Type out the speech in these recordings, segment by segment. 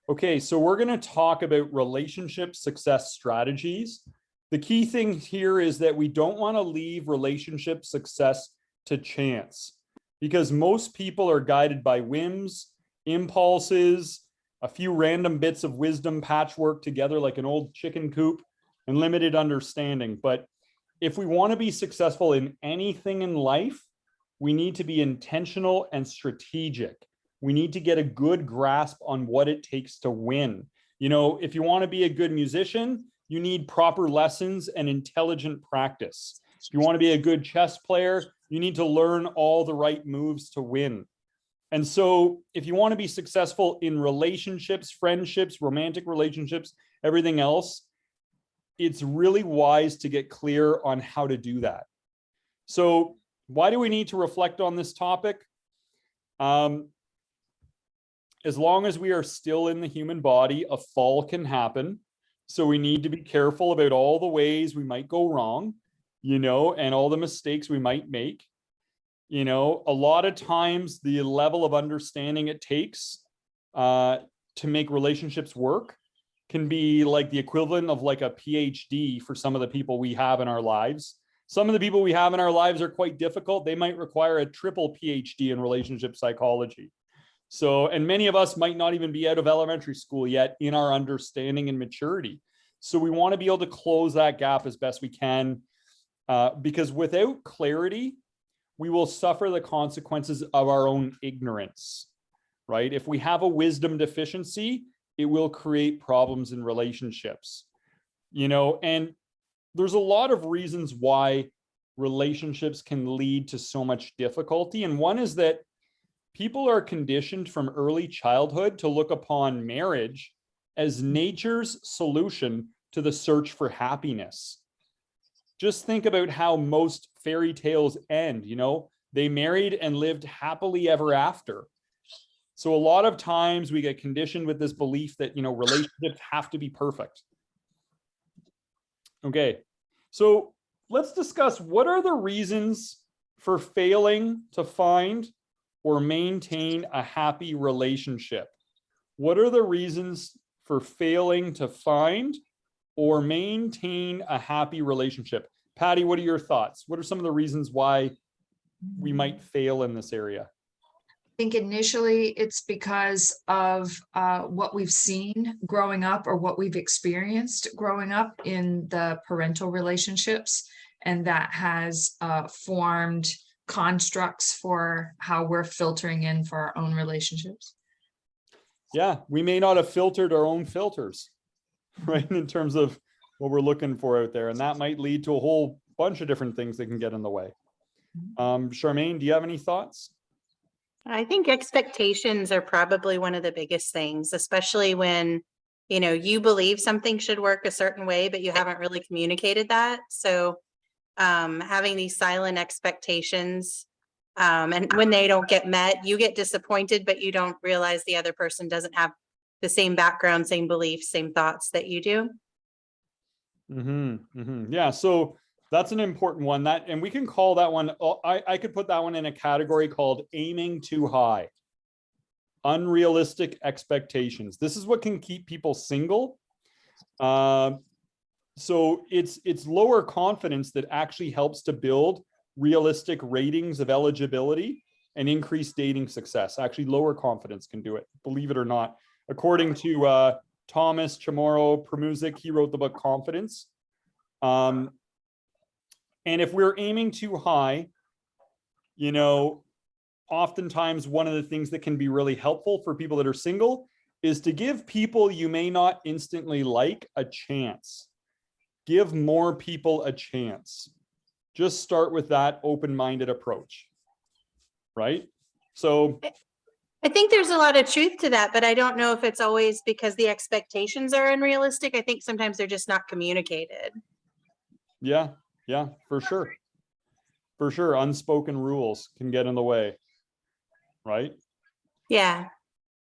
Okay, so we're going to talk about relationship success strategies. The key thing here is that we don't want to leave relationship success to chance, because most people are guided by whims, impulses, a few random bits of wisdom patchwork together like an old chicken coop, and limited understanding. But if we want to be successful in anything in life, we need to be intentional and strategic. We need to get a good grasp on what it takes to win. You know, if you want to be a good musician, you need proper lessons and intelligent practice. If you want to be a good chess player, you need to learn all the right moves to win. And so if you want to be successful in relationships, friendships, romantic relationships, everything else, it's really wise to get clear on how to do that. So why do we need to reflect on this topic? As long as we are still in the human body, a fall can happen. So we need to be careful about all the ways we might go wrong, you know, and all the mistakes we might make. You know, a lot of times the level of understanding it takes to make relationships work can be like the equivalent of like a PhD for some of the people we have in our lives. Some of the people we have in our lives are quite difficult. They might require a triple PhD in relationship psychology. So, and many of us might not even be out of elementary school yet in our understanding and maturity. So we want to be able to close that gap as best we can, because without clarity, we will suffer the consequences of our own ignorance, right? If we have a wisdom deficiency, it will create problems in relationships, you know, and there's a lot of reasons why relationships can lead to so much difficulty. And one is that people are conditioned from early childhood to look upon marriage as nature's solution to the search for happiness. Just think about how most fairy tales end, you know, they married and lived happily ever after. So a lot of times we get conditioned with this belief that, you know, relationships have to be perfect. Okay, so let's discuss what are the reasons for failing to find or maintain a happy relationship. What are the reasons for failing to find or maintain a happy relationship? Patty, what are your thoughts? What are some of the reasons why we might fail in this area? I think initially it's because of what we've seen growing up or what we've experienced growing up in the parental relationships, and that has formed constructs for how we're filtering in for our own relationships. Yeah, we may not have filtered our own filters, right, in terms of what we're looking for out there, and that might lead to a whole bunch of different things that can get in the way. Charmaine, do you have any thoughts? I think expectations are probably one of the biggest things, especially when, you know, you believe something should work a certain way, but you haven't really communicated that. So having these silent expectations, and when they don't get met, you get disappointed, but you don't realize the other person doesn't have the same background, same beliefs, same thoughts that you do. Yeah, so that's an important one. That, and we can call that one, I could put that one in a category called aiming too high. Unrealistic expectations. This is what can keep people single. So it's lower confidence that actually helps to build realistic ratings of eligibility and increase dating success. Actually, lower confidence can do it, believe it or not. According to Thomas Chamorro Premuzic, he wrote the book Confidence. And if we're aiming too high, you know, oftentimes one of the things that can be really helpful for people that are single is to give people you may not instantly like a chance. Give more people a chance. Just start with that open-minded approach, right? So I think there's a lot of truth to that, but I don't know if it's always because the expectations are unrealistic. I think sometimes they're just not communicated. Yeah, for sure. For sure, unspoken rules can get in the way, right? Yeah.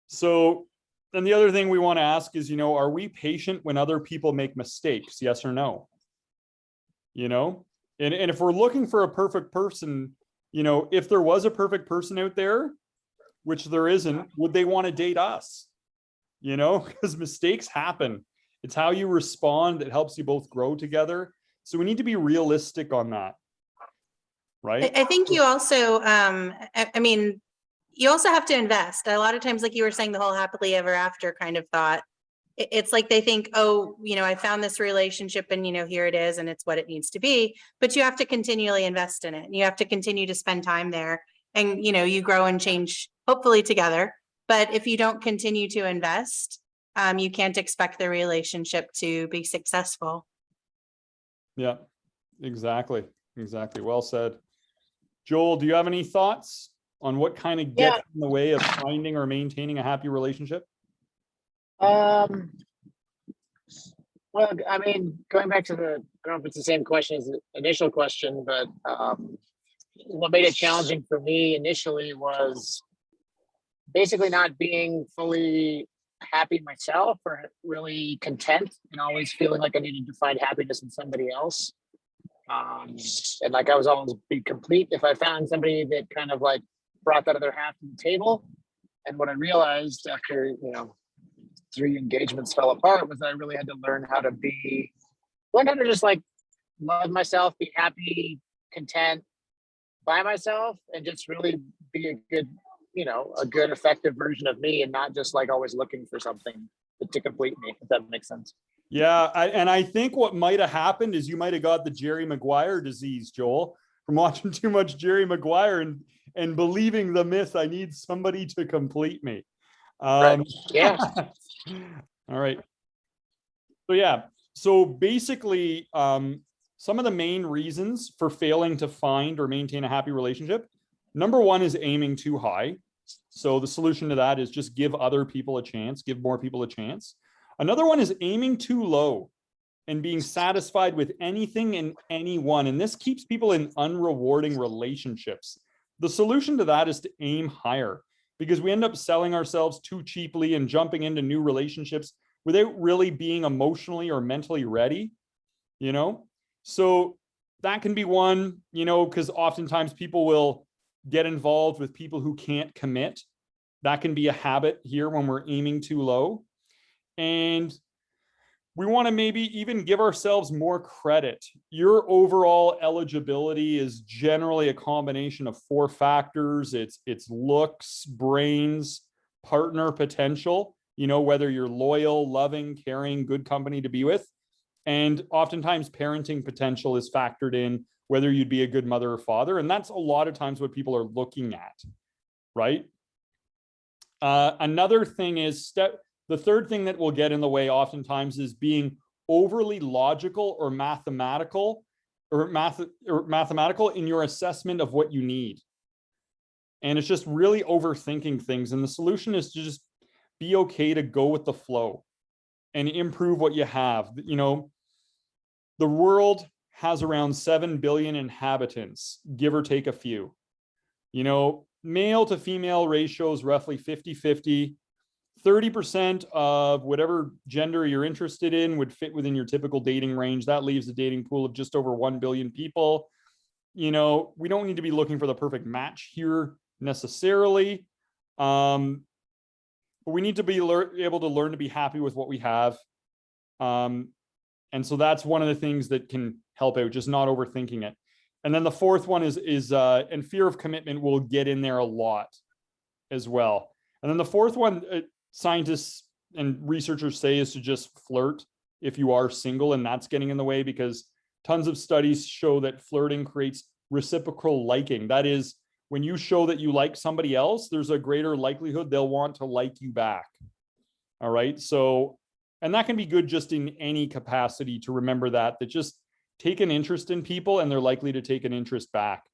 So, and the other thing we want to ask is, you know, are we patient when other people make mistakes? Yes or no? You know, and if we're looking for a perfect person, you know, if there was a perfect person out there, which there isn't, would they want to date us? you know, because mistakes happen. It's how you respond that helps you both grow together. So we need to be realistic on that. Right. I think you also, I mean, you also have to invest. A lot of times, like you were saying, the whole happily ever after kind of thought, it's like they think, oh, you know, I found this relationship and, you know, here it is and it's what it needs to be. But you have to continually invest in it. And you have to continue to spend time there, and, you know, you grow and change, hopefully together. But if you don't continue to invest, you can't expect the relationship to be successful. Yeah, exactly. Exactly. Well said. Joel, do you have any thoughts on what kind of gets in the way of finding or maintaining a happy relationship? Well, I mean, going back to I don't know if it's the same question as the initial question, but what made it challenging for me initially was basically not being fully happy myself or really content, and always feeling like I needed to find happiness in somebody else. And like I was always be complete if I found somebody that kind of like brought that other half to the table. And what I realized after, 3 engagements fell apart was that I really had to learn how to just like love myself, be happy, content by myself, and just really be a good, a good effective version of me, and not just like always looking for something to complete me, if that makes sense. Yeah, I think what might have happened is you might have got the Jerry Maguire disease, Joel, from watching too much Jerry Maguire and believing the myth, I need somebody to complete me. Right. Yeah. All right. So yeah, so basically, some of the main reasons for failing to find or maintain a happy relationship, number one is aiming too high. So the solution to that is just give other people a chance, give more people a chance. Another one is aiming too low and being satisfied with anything and anyone. And this keeps people in unrewarding relationships. The solution to that is to aim higher, because we end up selling ourselves too cheaply and jumping into new relationships without really being emotionally or mentally ready, So that can be one, because oftentimes people will get involved with people who can't commit. That can be a habit here when we're aiming too low. And we want to maybe even give ourselves more credit. Your overall eligibility is generally a combination of 4 factors. It's looks, brains, partner potential, whether you're loyal, loving, caring, good company to be with. And oftentimes parenting potential is factored in, whether you'd be a good mother or father. And that's a lot of times what people are looking at, right? Another thing is the third thing that will get in the way oftentimes is being overly logical or mathematical in your assessment of what you need. And it's just really overthinking things. And the solution is to just be okay to go with the flow and improve what you have. The world has around 7 billion inhabitants, give or take a few. Male to female ratio is roughly 50-50. 30% of whatever gender you're interested in would fit within your typical dating range. That leaves a dating pool of just over 1 billion people. We don't need to be looking for the perfect match here necessarily. But we need to be able to learn to be happy with what we have. And so that's one of the things that can help out, just not overthinking it. And then the fourth one is and fear of commitment will get in there a lot as well. And then the fourth one, scientists and researchers say, is to just flirt if you are single, and that's getting in the way because tons of studies show that flirting creates reciprocal liking. That is, when you show that you like somebody else, there's a greater likelihood they'll want to like you back. All right. So, and that can be good just in any capacity to remember that just take an interest in people and they're likely to take an interest back.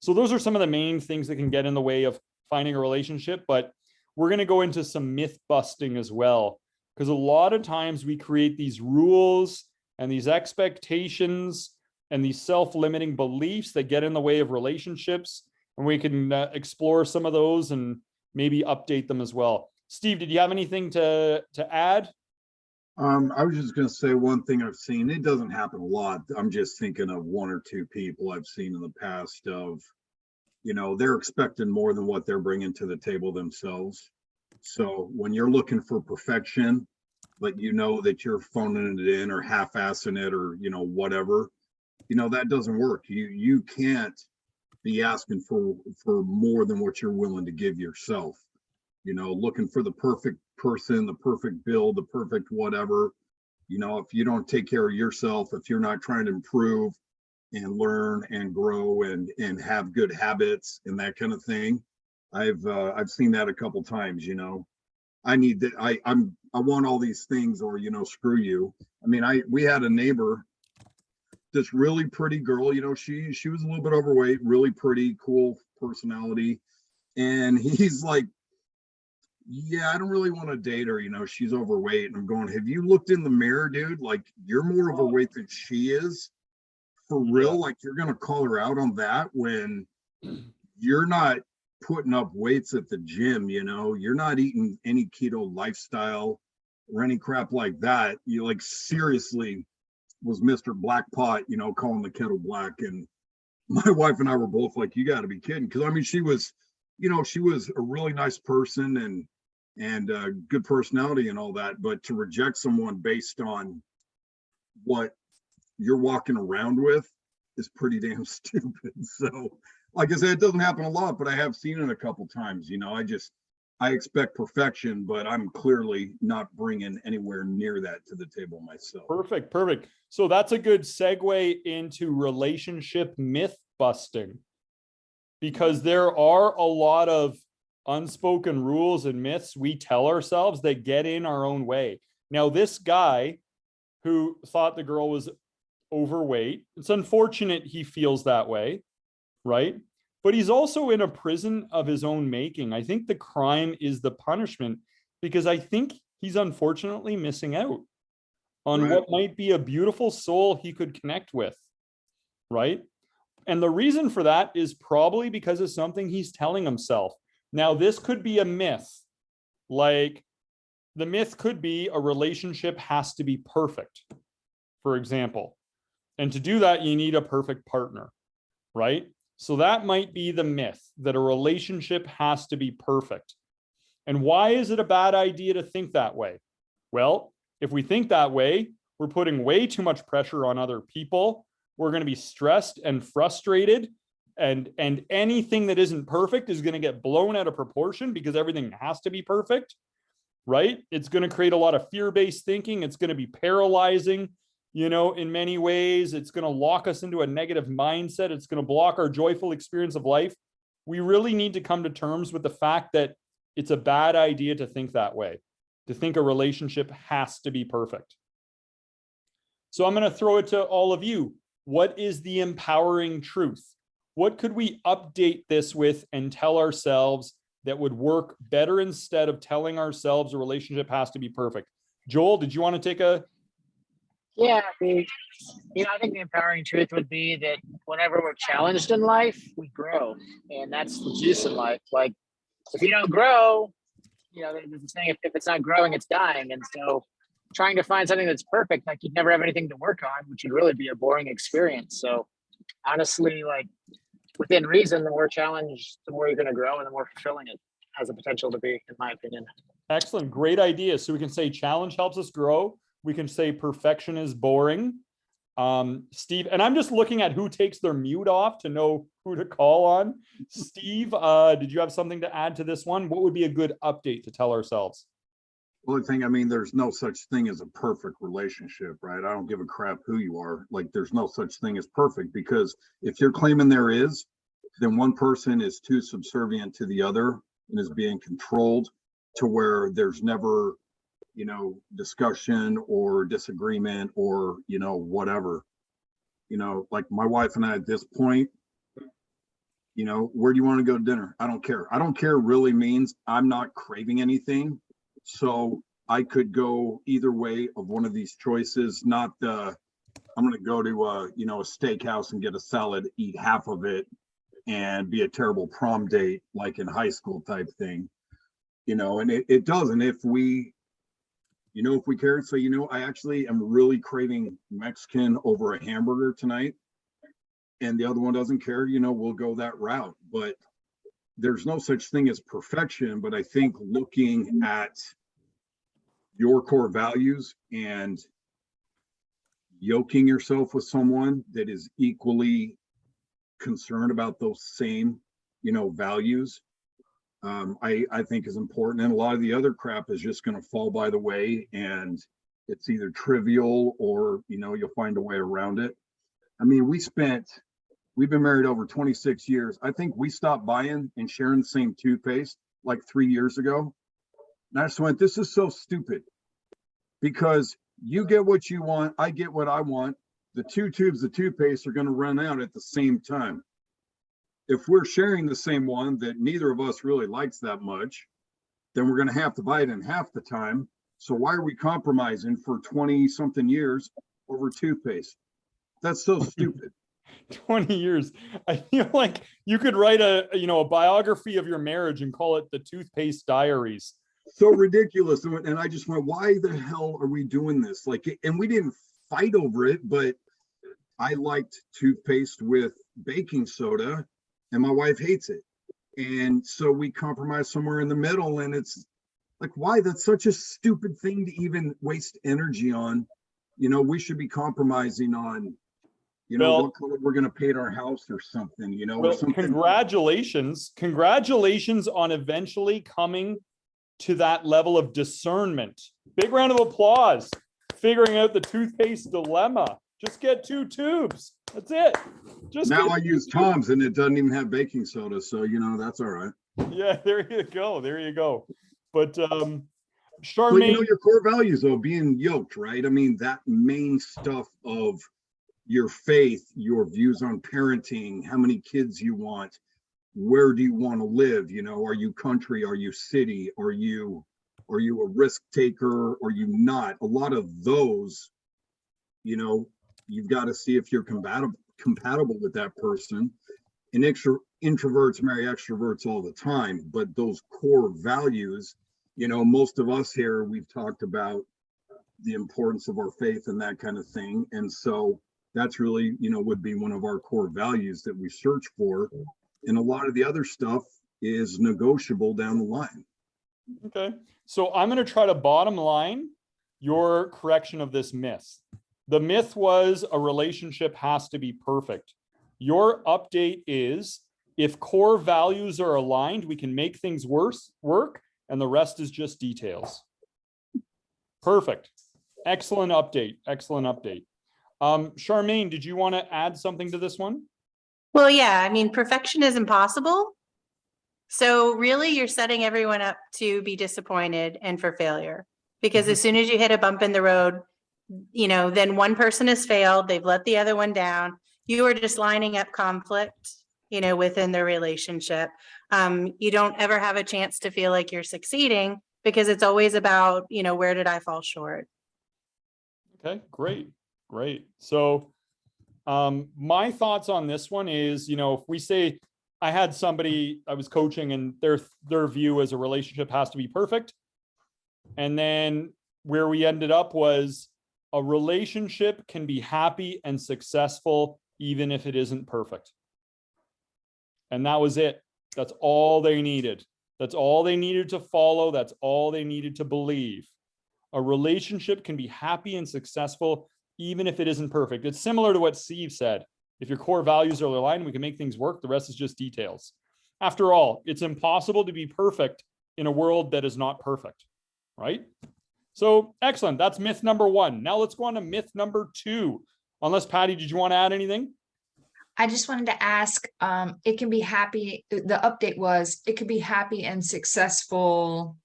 So those are some of the main things that can get in the way of finding a relationship, but we're going to go into some myth busting as well, because a lot of times we create these rules and these expectations and these self-limiting beliefs that get in the way of relationships, and we can explore some of those and maybe update them as well. Steve, did you have anything to add? I was just going to say one thing I've seen. It doesn't happen a lot. I'm just thinking of 1 or 2 people I've seen in the past of, they're expecting more than what they're bringing to the table themselves. So when you're looking for perfection, but you know that you're phoning it in or half-assing it or, you know, whatever, you know, that doesn't work. You can't be asking for more than what you're willing to give yourself. You know, looking for the perfect person, the perfect build, the perfect whatever. You know, if you don't take care of yourself, if you're not trying to improve and learn and grow and have good habits and that kind of thing, I've seen that a couple times. You know, I need that. I want all these things, or, you know, screw you. I mean, we had a neighbor, this really pretty girl. You know, she was a little bit overweight, really pretty, cool personality, and he's like, yeah, I don't really want to date her. You know, she's overweight. And I'm going, have you looked in the mirror, dude? Like, you're more overweight than she is. For real? Like, you're going to call her out on that when you're not putting up weights at the gym, you know? You're not eating any keto lifestyle or any crap like that. You, like, seriously was Mr. Black Pot, you know, calling the kettle black. And my wife and I were both like, you got to be kidding. Because, I mean, she was, you know, she was a really nice person and good personality and all that, but to reject someone based on what you're walking around with is pretty damn stupid. So, like I said, it doesn't happen a lot, but I have seen it a couple times. You know, I expect perfection, but I'm clearly not bringing anywhere near that to the table myself. Perfect. So that's a good segue into relationship myth busting, because there are a lot of unspoken rules and myths we tell ourselves that get in our own way. Now, this guy who thought the girl was overweight, it's unfortunate he feels that way, right? But he's also in a prison of his own making. I think the crime is the punishment, because I think he's unfortunately missing out on what might be a beautiful soul he could connect with, right? And the reason for that is probably because of something he's telling himself. Now, this could be a myth. Like, the myth could be a relationship has to be perfect, for example. And to do that, you need a perfect partner, right? So that might be the myth, that a relationship has to be perfect. And why is it a bad idea to think that way? Well, if we think that way, we're putting way too much pressure on other people. We're going to be stressed and frustrated. And anything that isn't perfect is going to get blown out of proportion because everything has to be perfect, right? It's going to create a lot of fear-based thinking. It's going to be paralyzing, you know, in many ways. It's going to lock us into a negative mindset. It's going to block our joyful experience of life. We really need to come to terms with the fact that it's a bad idea to think that way, to think a relationship has to be perfect. So I'm going to throw it to all of you. What is the empowering truth? What could we update this with and tell ourselves that would work better instead of telling ourselves a relationship has to be perfect? Joel, did you want to take a... Yeah, you know, I think the empowering truth would be that whenever we're challenged in life, we grow. And that's the juice in life. Like, if you don't grow, you know, there's a saying, if it's not growing, it's dying. And so trying to find something that's perfect, like, you'd never have anything to work on, which would really be a boring experience. So honestly, like, within reason, the more challenged, the more you're going to grow and the more fulfilling it has the potential to be, in my opinion. Excellent. Great idea. So we can say challenge helps us grow. We can say perfection is boring. Steve, and I'm just looking at who takes their mute off to know who to call on. Steve, did you have something to add to this one? What would be a good update to tell ourselves? Well, I mean, there's no such thing as a perfect relationship, right? I don't give a crap who you are. Like, there's no such thing as perfect, because if you're claiming there is, then one person is too subservient to the other and is being controlled to where there's never, you know, discussion or disagreement or, you know, whatever. You know, like my wife and I at this point, you know, where do you want to go to dinner? I don't care. I don't care really means I'm not craving anything. So I could go either way of one of these choices, not I'm going to go to you know, a steakhouse and get a salad, eat half of it, and be a terrible prom date like in high school type thing, you know. And it doesn't. If we, you know, if we care, so, you know, I actually am really craving Mexican over a hamburger tonight, and the other one doesn't care, you know, we'll go that route. But there's no such thing as perfection, but I think looking at your core values and yoking yourself with someone that is equally concerned about those same, values, I think is important. And a lot of the other crap is just going to fall by the way, and it's either trivial or, you'll find a way around it. I mean, we've been married over 26 years. I think we stopped buying and sharing the same toothpaste like 3 years ago. And I just went, this is so stupid, because you get what you want, I get what I want. The 2 tubes of toothpaste are going to run out at the same time. If we're sharing the same one that neither of us really likes that much, then we're going to have to buy it in half the time. So why are we compromising for 20 something years over toothpaste? That's so stupid. 20 years. I feel like you could write a biography of your marriage and call it the Toothpaste Diaries. So ridiculous. And I just went, why the hell are we doing this? And we didn't fight over it, but I liked toothpaste with baking soda and my wife hates it. And so we compromise somewhere in the middle, and it's like, why? That's such a stupid thing to even waste energy on. We should be compromising on, what color we're going to paint our house or something, or something. Congratulations on eventually coming to that level of discernment. Big round of applause. Figuring out the toothpaste dilemma. Just get 2 tubes. That's it. Now I use Tom's and it doesn't even have baking soda. So, that's all right. Yeah, there you go. But Charmaine, Charmaine, your core values though, being yoked, right? I mean, that main stuff of your faith, your views on parenting, how many kids you want, where do you want to live? Are you country? Are you city? Are you a risk taker? Or are you not? A lot of those, you've got to see if you're compatible with that person. And introverts marry extroverts all the time, but those core values, most of us here, we've talked about the importance of our faith and that kind of thing. And so that's really, would be one of our core values that we search for. And a lot of the other stuff is negotiable down the line. okay. So I'm going to try to bottom line your correction of this myth. The myth was a relationship has to be perfect. Your update is if core values are aligned, we can make things work, and the rest is just details. Perfect. Excellent update. Charmaine, did you want to add something to this one? Well, yeah, I mean, perfection is impossible. So really you're setting everyone up to be disappointed and for failure, because as soon as you hit a bump in the road, then one person has failed, they've let the other one down. You are just lining up conflict, within the relationship. You don't ever have a chance to feel like you're succeeding, because it's always about, where did I fall short? Okay, great. So my thoughts on this one is, if we say I had somebody I was coaching and their view as a relationship has to be perfect. And then where we ended up was a relationship can be happy and successful even if it isn't perfect. And that was it. That's all they needed. That's all they needed to follow. That's all they needed to believe. A relationship can be happy and successful even if it isn't perfect. It's similar to what Steve said. If your core values are aligned, we can make things work. The rest is just details. After all, it's impossible to be perfect in a world that is not perfect, right? So excellent. That's myth number 1. Now let's go on to myth number 2. Unless Patty, did you want to add anything? I just wanted to ask, it can be happy. The update was it could be happy and successful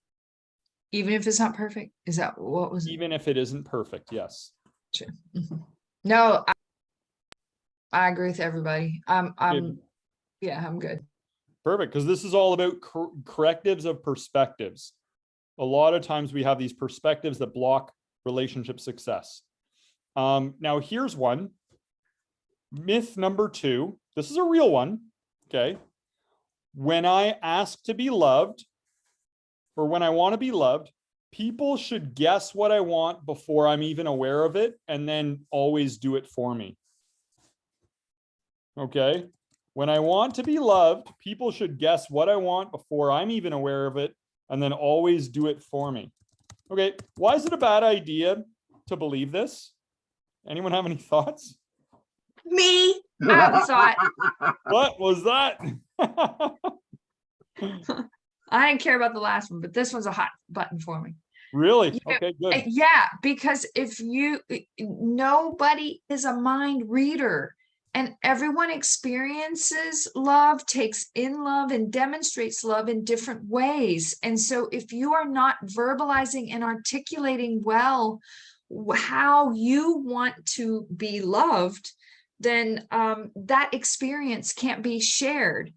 even if it's not perfect. Is that what was it? Even if it isn't perfect, yes. No, I agree with everybody. I'm good. Perfect, because this is all about correctives of perspectives. A lot of times we have these perspectives that block relationship success. Now here's one. Myth number 2. This is a real one. Okay. When I ask to be loved, or when I want to be loved, people should guess what I want before I'm even aware of it, and then always do it for me. Okay. When I want to be loved, people should guess what I want before I'm even aware of it, and then always do it for me. Okay, why is it a bad idea to believe this? Anyone have any thoughts? Me, I have a thought. What was that? I didn't care about the last one, but this one's a hot button for me. Really? You know, Okay, good. Yeah, because if you, nobody is a mind reader, and everyone experiences love, takes in love, and demonstrates love in different ways. And so if you are not verbalizing and articulating well how you want to be loved, then that experience can't be shared.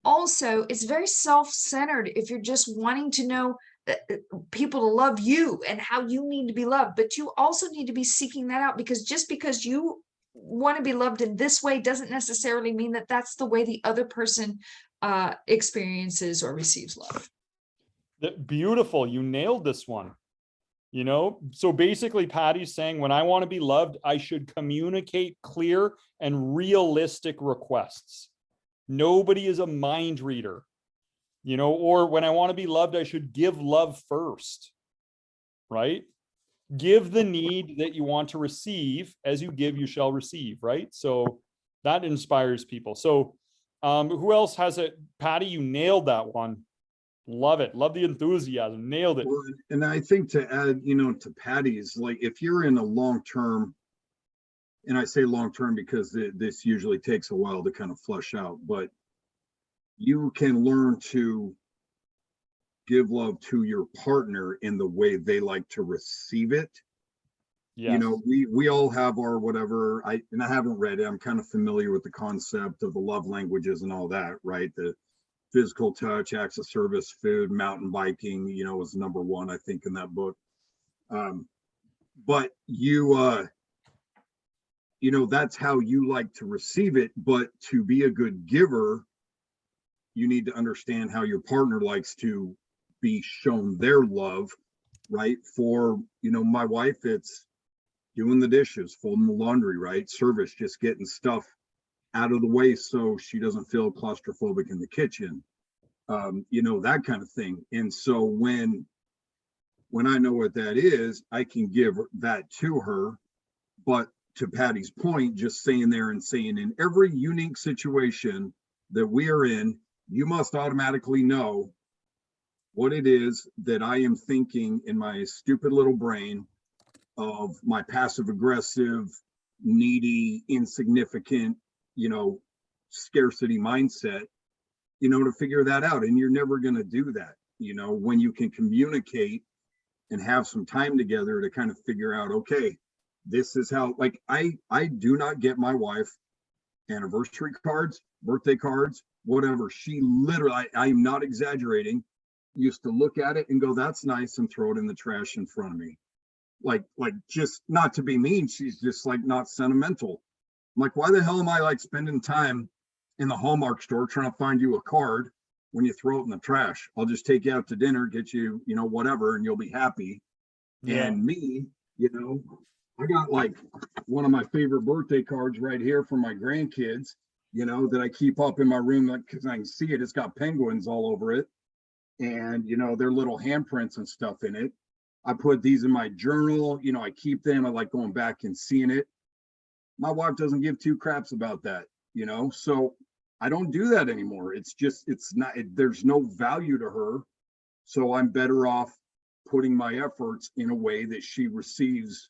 Also, it's very self-centered if you're just wanting to know people to love you and how you need to be loved, but you also need to be seeking that out, because just because you want to be loved in this way doesn't necessarily mean that that's the way the other person experiences or receives love. Beautiful. You nailed this one. You know, so basically Patty's saying, when I want to be loved, I should communicate clear and realistic requests. Nobody is a mind reader, you know, or when I want to be loved, I should give love first, right? Give the need that you want to receive. As you give, you shall receive, right? So that inspires people. So who else has it? Patty, you nailed that one. Love it. Love the enthusiasm. Nailed it. Well, and I think to add, you know, to Patty's, like if you're in a long-term, and I say long-term because this usually takes a while to kind of flesh out, but you can learn to give love to your partner in the way they like to receive it. Yes. You know, we all have our whatever. I haven't read it. I'm kind of familiar with the concept of the love languages and all that, right? The physical touch, acts of service, food, mountain biking, you know, was number one, I think, in that book. But you know, that's how you like to receive it. But to be a good giver, you need to understand how your partner likes to be shown their love, right? For, you know, my wife, it's doing the dishes, folding the laundry, right? Service, just getting stuff out of the way so she doesn't feel claustrophobic in the kitchen, you know, that kind of thing. And so when I know what that is, I can give that to her. But to Patty's point, just saying there and saying in every unique situation that we are in, you must automatically know what it is that I am thinking in my stupid little brain of my passive aggressive, needy, insignificant, you know, scarcity mindset, you know, to figure that out. And you're never going to do that, you know, when you can communicate and have some time together to kind of figure out, okay, this is how, like, I do not get my wife anniversary cards, birthday cards, whatever. She literally, I'm not exaggerating, used to look at it and go, that's nice, and throw it in the trash in front of me. Like just not to be mean, she's just like not sentimental. I'm like, why the hell am I like spending time in the Hallmark store trying to find you a card when you throw it in the trash? I'll just take you out to dinner, get you, you know, whatever, and you'll be happy. Yeah. And me, you know, I got like one of my favorite birthday cards right here from my grandkids, you know, that I keep up in my room because I can see it. It's got penguins all over it. And, you know, their little handprints and stuff in it. I put these in my journal, you know, I keep them. I like going back and seeing it. My wife doesn't give two craps about that, you know, so I don't do that anymore. It's just, it's not, there's no value to her. So I'm better off putting my efforts in a way that she receives,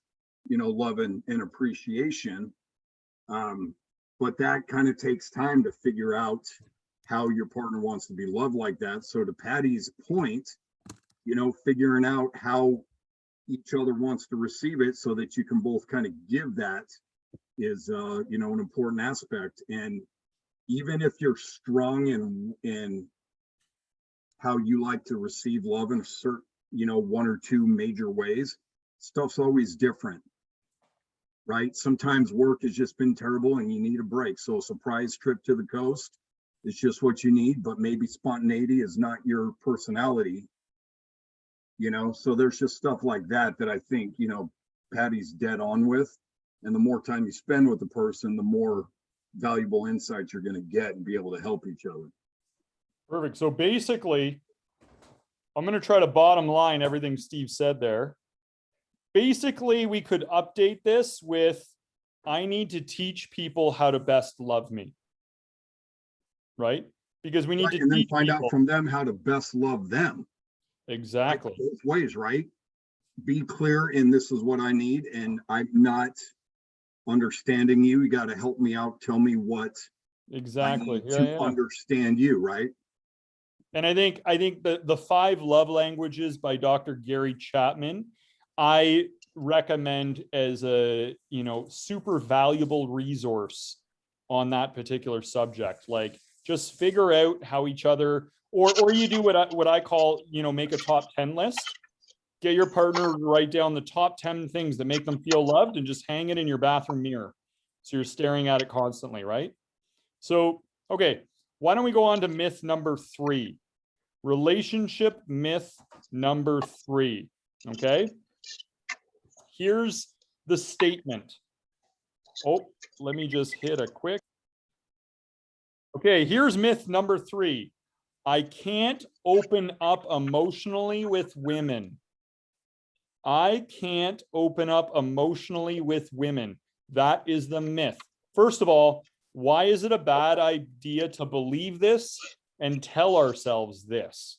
you know, love and appreciation. But that kind of takes time to figure out how your partner wants to be loved like that. So to Patty's point, you know, figuring out how each other wants to receive it so that you can both kind of give that is, you know, an important aspect. And even if you're strong in how you like to receive love in a certain, you know, one or two major ways, stuff's always different, right? Sometimes work has just been terrible and you need a break. So a surprise trip to the coast is just what you need, but maybe spontaneity is not your personality. You know, so there's just stuff like that I think, you know, Patty's dead on with. And the more time you spend with the person, the more valuable insights you're going to get and be able to help each other. Perfect. So basically, I'm going to try to bottom line everything Steve said there. Basically, we could update this with, I need to teach people how to best love me. Right? Because we need Right, to and then teach find people. out from them how to best love them. Exactly. Both ways, right? Be clear in this is what I need, and I'm not understanding you. You got to help me out. Tell me what Exactly. I need Yeah, to yeah. understand you, right? And I think the 5 love languages by Dr. Gary Chapman, I recommend as a, you know, super valuable resource on that particular subject. Like, just figure out how each other, or you do what I call, you know, make a top 10 list. Get your partner to write down the top 10 things that make them feel loved and just hang it in your bathroom mirror. So you're staring at it constantly, right? So, okay, why don't we go on to myth number 3? Relationship myth number 3. Okay. Here's the statement. Oh, let me just hit a quick. Okay, here's myth number 3. I can't open up emotionally with women. I can't open up emotionally with women. That is the myth. First of all, why is it a bad idea to believe this and tell ourselves this?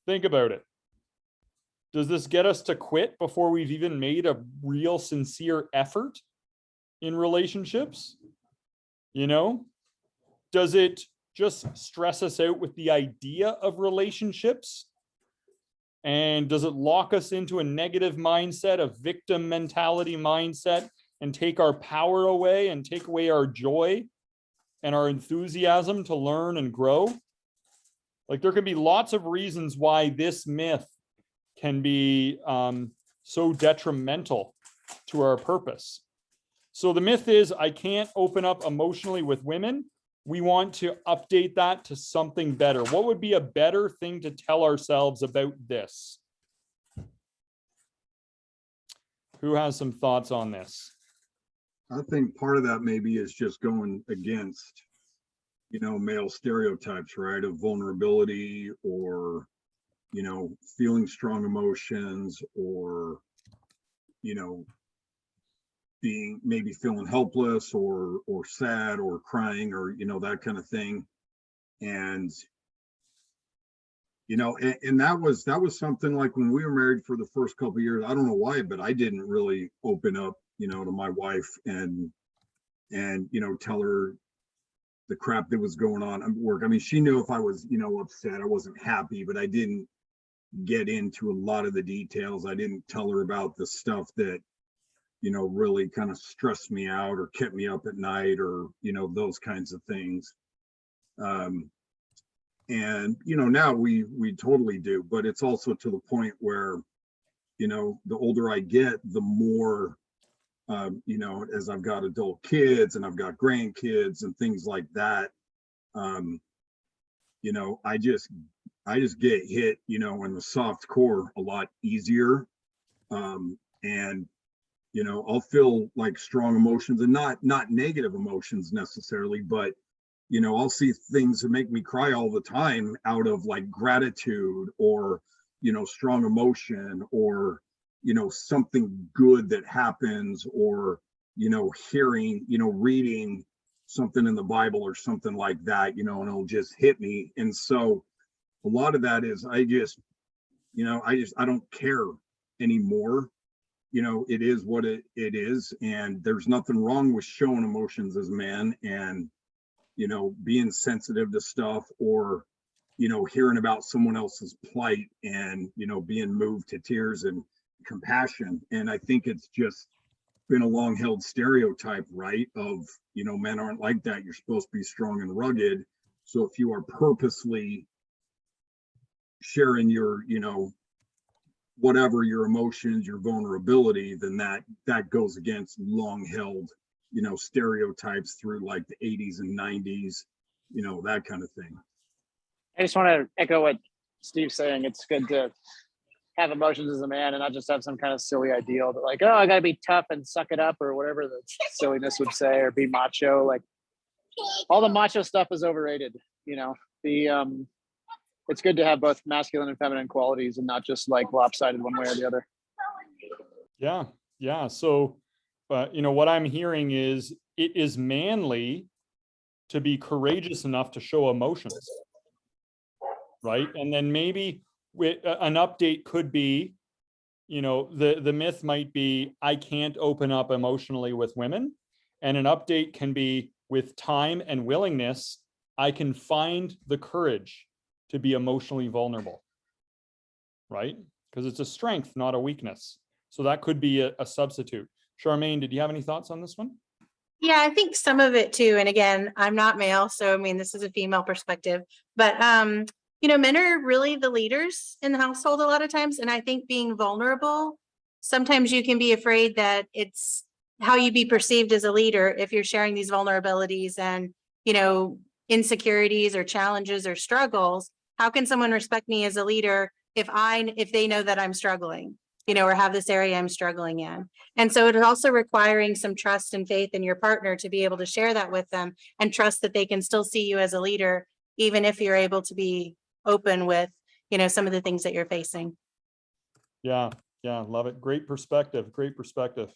Think about it. Does this get us to quit before we've even made a real sincere effort in relationships? You know, does it just stress us out with the idea of relationships? And does it lock us into a negative mindset, a victim mentality mindset, and take our power away and take away our joy and our enthusiasm to learn and grow? Like, there can be lots of reasons why this myth can be so detrimental to our purpose. So the myth is, I can't open up emotionally with women. We want to update that to something better. What would be a better thing to tell ourselves about this? Who has some thoughts on this? I think part of that maybe is just going against, you know, male stereotypes, right? Of vulnerability, or, you know, feeling strong emotions, or, you know, being maybe feeling helpless or sad or crying, or, you know, that kind of thing. And, you know, and that was something like when we were married for the first couple of years, I don't know why, but I didn't really open up, you know, to my wife and, you know, tell her the crap that was going on at work. I mean, she knew if I was, you know, upset, I wasn't happy, but I didn't get into a lot of the details. I didn't tell her about the stuff that, you know, really kind of stressed me out or kept me up at night, or, you know, those kinds of things. And, you know, now we totally do, but it's also to the point where, you know, the older I get, the more, you know, as I've got adult kids and I've got grandkids and things like that, you know, I just get hit, you know, in the soft core a lot easier. And, you know, I'll feel like strong emotions, and not negative emotions necessarily, but, you know, I'll see things that make me cry all the time out of like gratitude, or, you know, strong emotion, or, you know, something good that happens, or, you know, hearing, you know, reading something in the Bible or something like that, you know, and it'll just hit me. And so a lot of that is, I just, you know, I don't care anymore. You know, it is what it is. And there's nothing wrong with showing emotions as a man, and, you know, being sensitive to stuff, or, you know, hearing about someone else's plight and, you know, being moved to tears and compassion. And I think it's just been a long held stereotype, right? Of, you know, men aren't like that. You're supposed to be strong and rugged. So if you are purposely sharing your, you know, whatever your emotions, your vulnerability, then that goes against long held, you know, stereotypes through like the 80s and 90s, you know, that kind of thing. I just want to echo what Steve's saying. It's good to have emotions as a man and not just have some kind of silly ideal that like, oh, I gotta be tough and suck it up or whatever the silliness would say, or be macho. Like all the macho stuff is overrated. You know, it's good to have both masculine and feminine qualities and not just like lopsided one way or the other. Yeah. Yeah. So, what I'm hearing is it is manly to be courageous enough to show emotions. Right. And then maybe an update could be, the myth might be, I can't open up emotionally with women. And an update can be, with time and willingness, I can find the courage to be emotionally vulnerable. Right? Because it's a strength, not a weakness. So that could be a substitute. Charmaine, did you have any thoughts on this one? Yeah, I think some of it too. And again, I'm not male, so I mean, this is a female perspective, but men are really the leaders in the household a lot of times. And I think being vulnerable, sometimes you can be afraid that it's how you be perceived as a leader if you're sharing these vulnerabilities and, insecurities or challenges or struggles. How can someone respect me as a leader if they know that I'm struggling, or have this area I'm struggling in? And so it is also requiring some trust and faith in your partner to be able to share that with them and trust that they can still see you as a leader, even if you're able to be open with, some of the things that you're facing. Yeah. Yeah. Love it. Great perspective. Great perspective.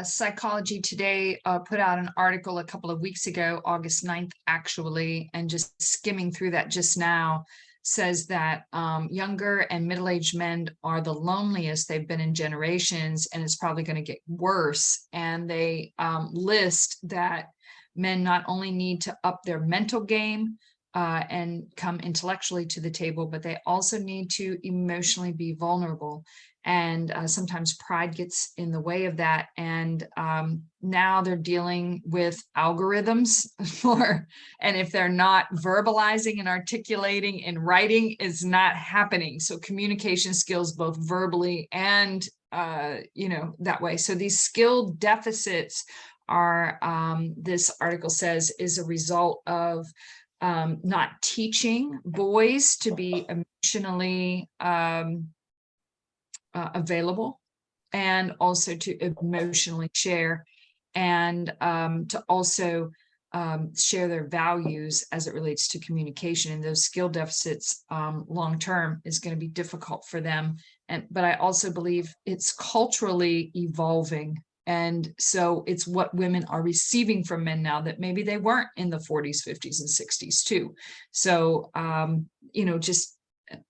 Psychology Today put out an article a couple of weeks ago, August 9th, actually, and just skimming through that just now, says that younger and middle-aged men are the loneliest they've been in generations, and it's probably going to get worse. And they list that men not only need to up their mental game and come intellectually to the table, but they also need to emotionally be vulnerable. And sometimes pride gets in the way of that. And now they're dealing with algorithms and if they're not verbalizing and articulating and writing, is not happening. So communication skills, both verbally and, that way. So these skill deficits are, this article says, is a result of not teaching boys to be emotionally available, and also to emotionally share, and to also share their values as it relates to communication. And those skill deficits long term is going to be difficult for them. But I also believe it's culturally evolving. And so it's what women are receiving from men now that maybe they weren't in the 40s, 50s, and 60s too. So, just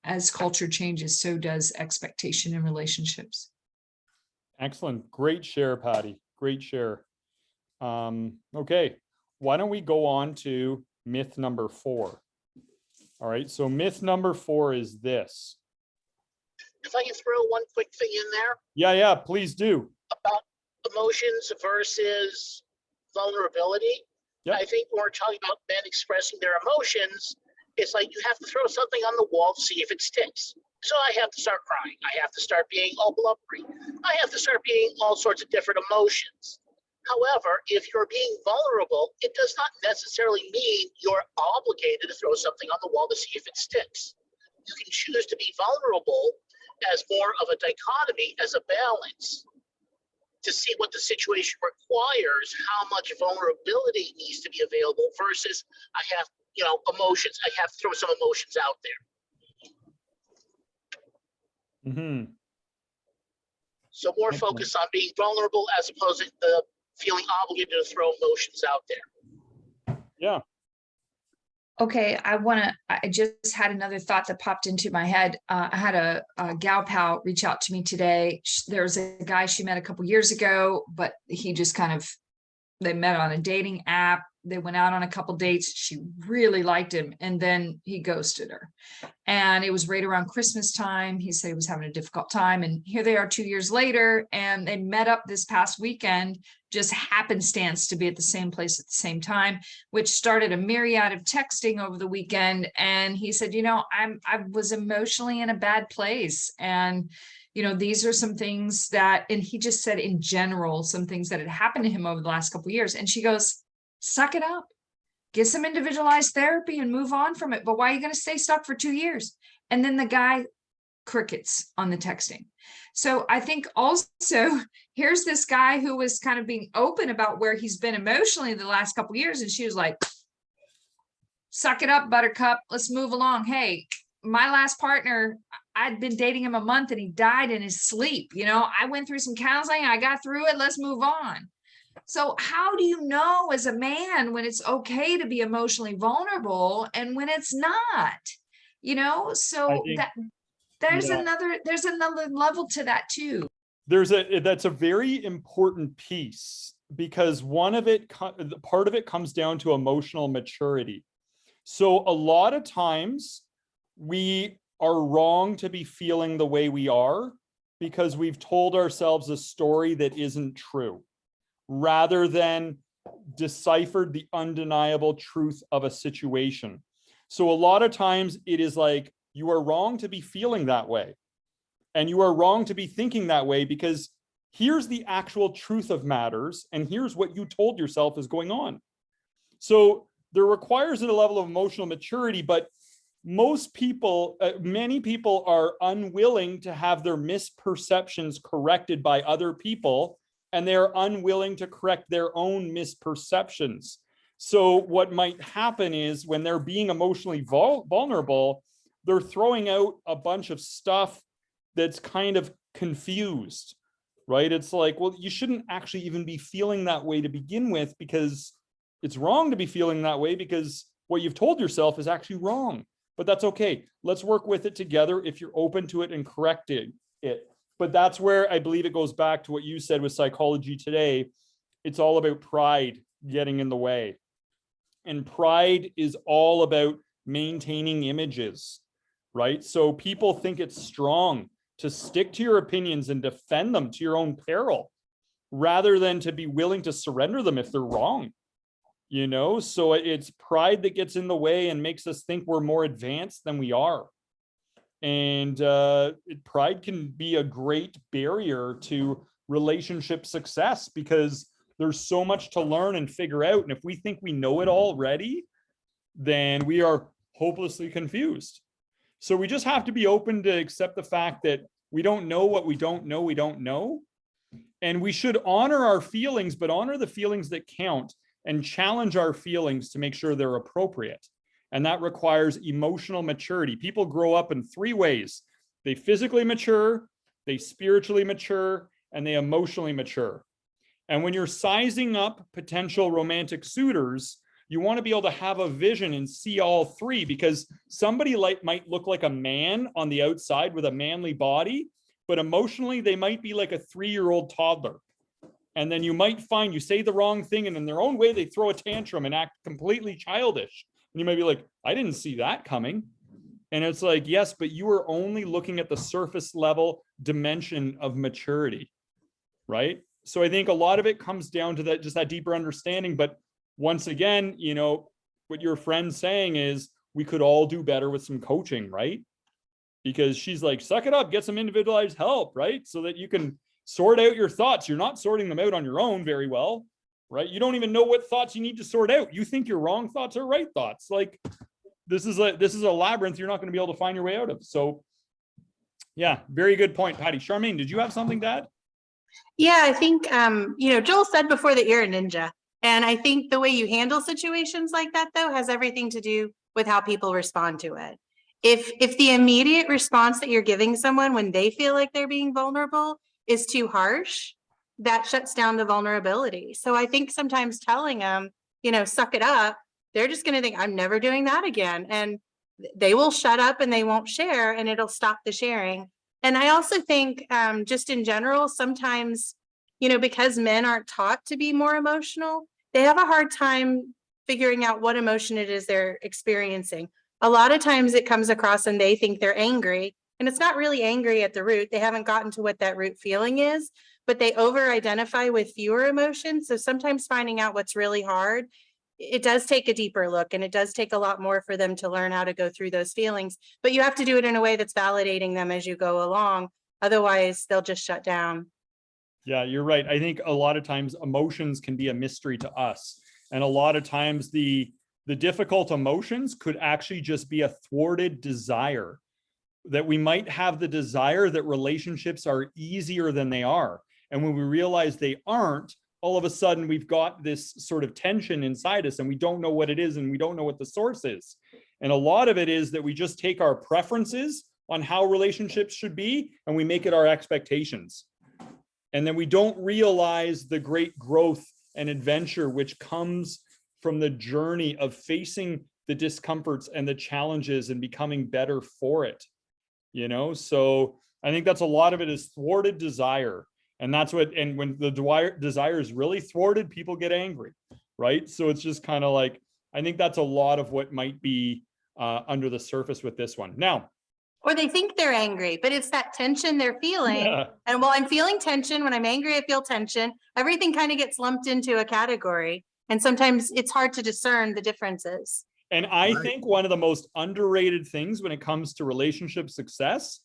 as culture changes, so does expectation in relationships. Excellent. Great share, Patty. Great share. Okay. Why don't we go on to myth number 4? All right. So myth number 4 is this. If I can throw one quick thing in there. Yeah, please do. About emotions versus vulnerability. Yep. I think when we're talking about men expressing their emotions, it's like you have to throw something on the wall to see if it sticks. So I have to start crying. I have to start being all blubbery. I have to start being all sorts of different emotions. However, if you're being vulnerable, it does not necessarily mean you're obligated to throw something on the wall to see if it sticks. You can choose to be vulnerable as more of a dichotomy, as a balance, to see what the situation requires, how much vulnerability needs to be available versus I have, emotions. I have to throw some emotions out there. Mm-hmm. So more focus on being vulnerable as opposed to feeling obligated to throw emotions out there. Yeah. Okay, I just had another thought that popped into my head. I had a gal pal reach out to me today. There's a guy she met a couple years ago, but he just they met on a dating app. They went out on a couple dates. She really liked him. And then he ghosted her. And it was right around Christmas time. He said he was having a difficult time. And here they are 2 years later. And they met up this past weekend, just happenstance to be at the same place at the same time, which started a myriad of texting over the weekend. And he said, I was emotionally in a bad place. And these are some things that, and he just said in general, some things that had happened to him over the last couple of years. And she goes, suck it up, get some individualized therapy and move on from it. But why are you going to stay stuck for 2 years? And then the guy crickets on the texting. So I think also here's this guy who was kind of being open about where he's been emotionally the last couple of years. And she was like, suck it up, buttercup. Let's move along. Hey, my last partner, I'd been dating him a month and he died in his sleep. You know, I went through some counseling. I got through it. Let's move on. So how do you know as a man when it's okay to be emotionally vulnerable and when it's not? You know, so think, that there's yeah. another level to that too. That's a very important piece, because part of it comes down to emotional maturity. So a lot of times we are wrong to be feeling the way we are because we've told ourselves a story that isn't true, rather than deciphered the undeniable truth of a situation. So a lot of times it is like, you are wrong to be feeling that way. And you are wrong to be thinking that way, because here's the actual truth of matters. And here's what you told yourself is going on. So there requires a level of emotional maturity, but most people, many people are unwilling to have their misperceptions corrected by other people, and they're unwilling to correct their own misperceptions. So what might happen is when they're being emotionally vulnerable, they're throwing out a bunch of stuff that's kind of confused, right? It's like, well, you shouldn't actually even be feeling that way to begin with, because it's wrong to be feeling that way, because what you've told yourself is actually wrong. But that's okay. Let's work with it together if you're open to it and correcting it. But that's where I believe it goes back to what you said with psychology today. It's all about pride getting in the way. And pride is all about maintaining images, right? So people think it's strong to stick to your opinions and defend them to your own peril, rather than to be willing to surrender them if they're wrong. You know, so it's pride that gets in the way and makes us think we're more advanced than we are. And pride can be a great barrier to relationship success, because there's so much to learn and figure out. And if we think we know it already, then we are hopelessly confused. So we just have to be open to accept the fact that we don't know what we don't know, we don't know. And we should honor our feelings, but honor the feelings that count, and challenge our feelings to make sure they're appropriate. And that requires emotional maturity. People grow up in three ways. They physically mature, they spiritually mature, and they emotionally mature. And when you're sizing up potential romantic suitors, you want to be able to have a vision and see all three, because somebody might look like a man on the outside with a manly body, but emotionally they might be like a 3-year-old toddler. And then you might find you say the wrong thing, and in their own way, they throw a tantrum and act completely childish. And you might be like, I didn't see that coming. And it's like, yes, but you were only looking at the surface level dimension of maturity, right? So I think a lot of it comes down to that, just that deeper understanding. But once again, you know, what your friend's saying is we could all do better with some coaching, right? Because she's like, suck it up, get some individualized help, right? So that you can sort out your thoughts. You're not sorting them out on your own very well, right? You don't even know what thoughts you need to sort out. You think your wrong thoughts are right thoughts. Like this is a labyrinth you're not going to be able to find your way out of. So yeah, very good point, Patty. Charmaine, did you have something to add? Yeah, I think, you know, Joel said before that you're a ninja. And I think the way you handle situations like that, though, has everything to do with how people respond to it. If the immediate response that you're giving someone when they feel like they're being vulnerable is too harsh, that shuts down the vulnerability. So I think sometimes telling them, you know, suck it up, they're just going to think, I'm never doing that again. And they will shut up and they won't share, and it'll stop the sharing. And I also think just in general, sometimes, you know, because men aren't taught to be more emotional, they have a hard time figuring out what emotion it is they're experiencing. A lot of times it comes across and they think they're angry, and it's not really angry at the root. They haven't gotten to what that root feeling is, but they over-identify with fewer emotions. So sometimes finding out what's really hard, it does take a deeper look, and it does take a lot more for them to learn how to go through those feelings, but you have to do it in a way that's validating them as you go along. Otherwise they'll just shut down. Yeah, you're right. I think a lot of times emotions can be a mystery to us. And a lot of times the difficult emotions could actually just be a thwarted desire. that we might have the desire that relationships are easier than they are. And when we realize they aren't, all of a sudden we've got this sort of tension inside us and we don't know what it is and we don't know what the source is. And a lot of it is that we just take our preferences on how relationships should be and we make it our expectations. And then we don't realize the great growth and adventure which comes from the journey of facing the discomforts and the challenges and becoming better for it. You know, so I think that's a lot of it is thwarted desire. And that's what, and when the desire is really thwarted, people get angry, right? So it's just kind of like, I think that's a lot of what might be under the surface with this one. Now, Or they think they're angry, but it's that tension they're feeling. yeah, And while I'm feeling tension, when I'm angry, I feel tension. Everything kind of gets lumped into a category. And sometimes it's hard to discern the differences. and I Right. think one of the most underrated things when it comes to relationship success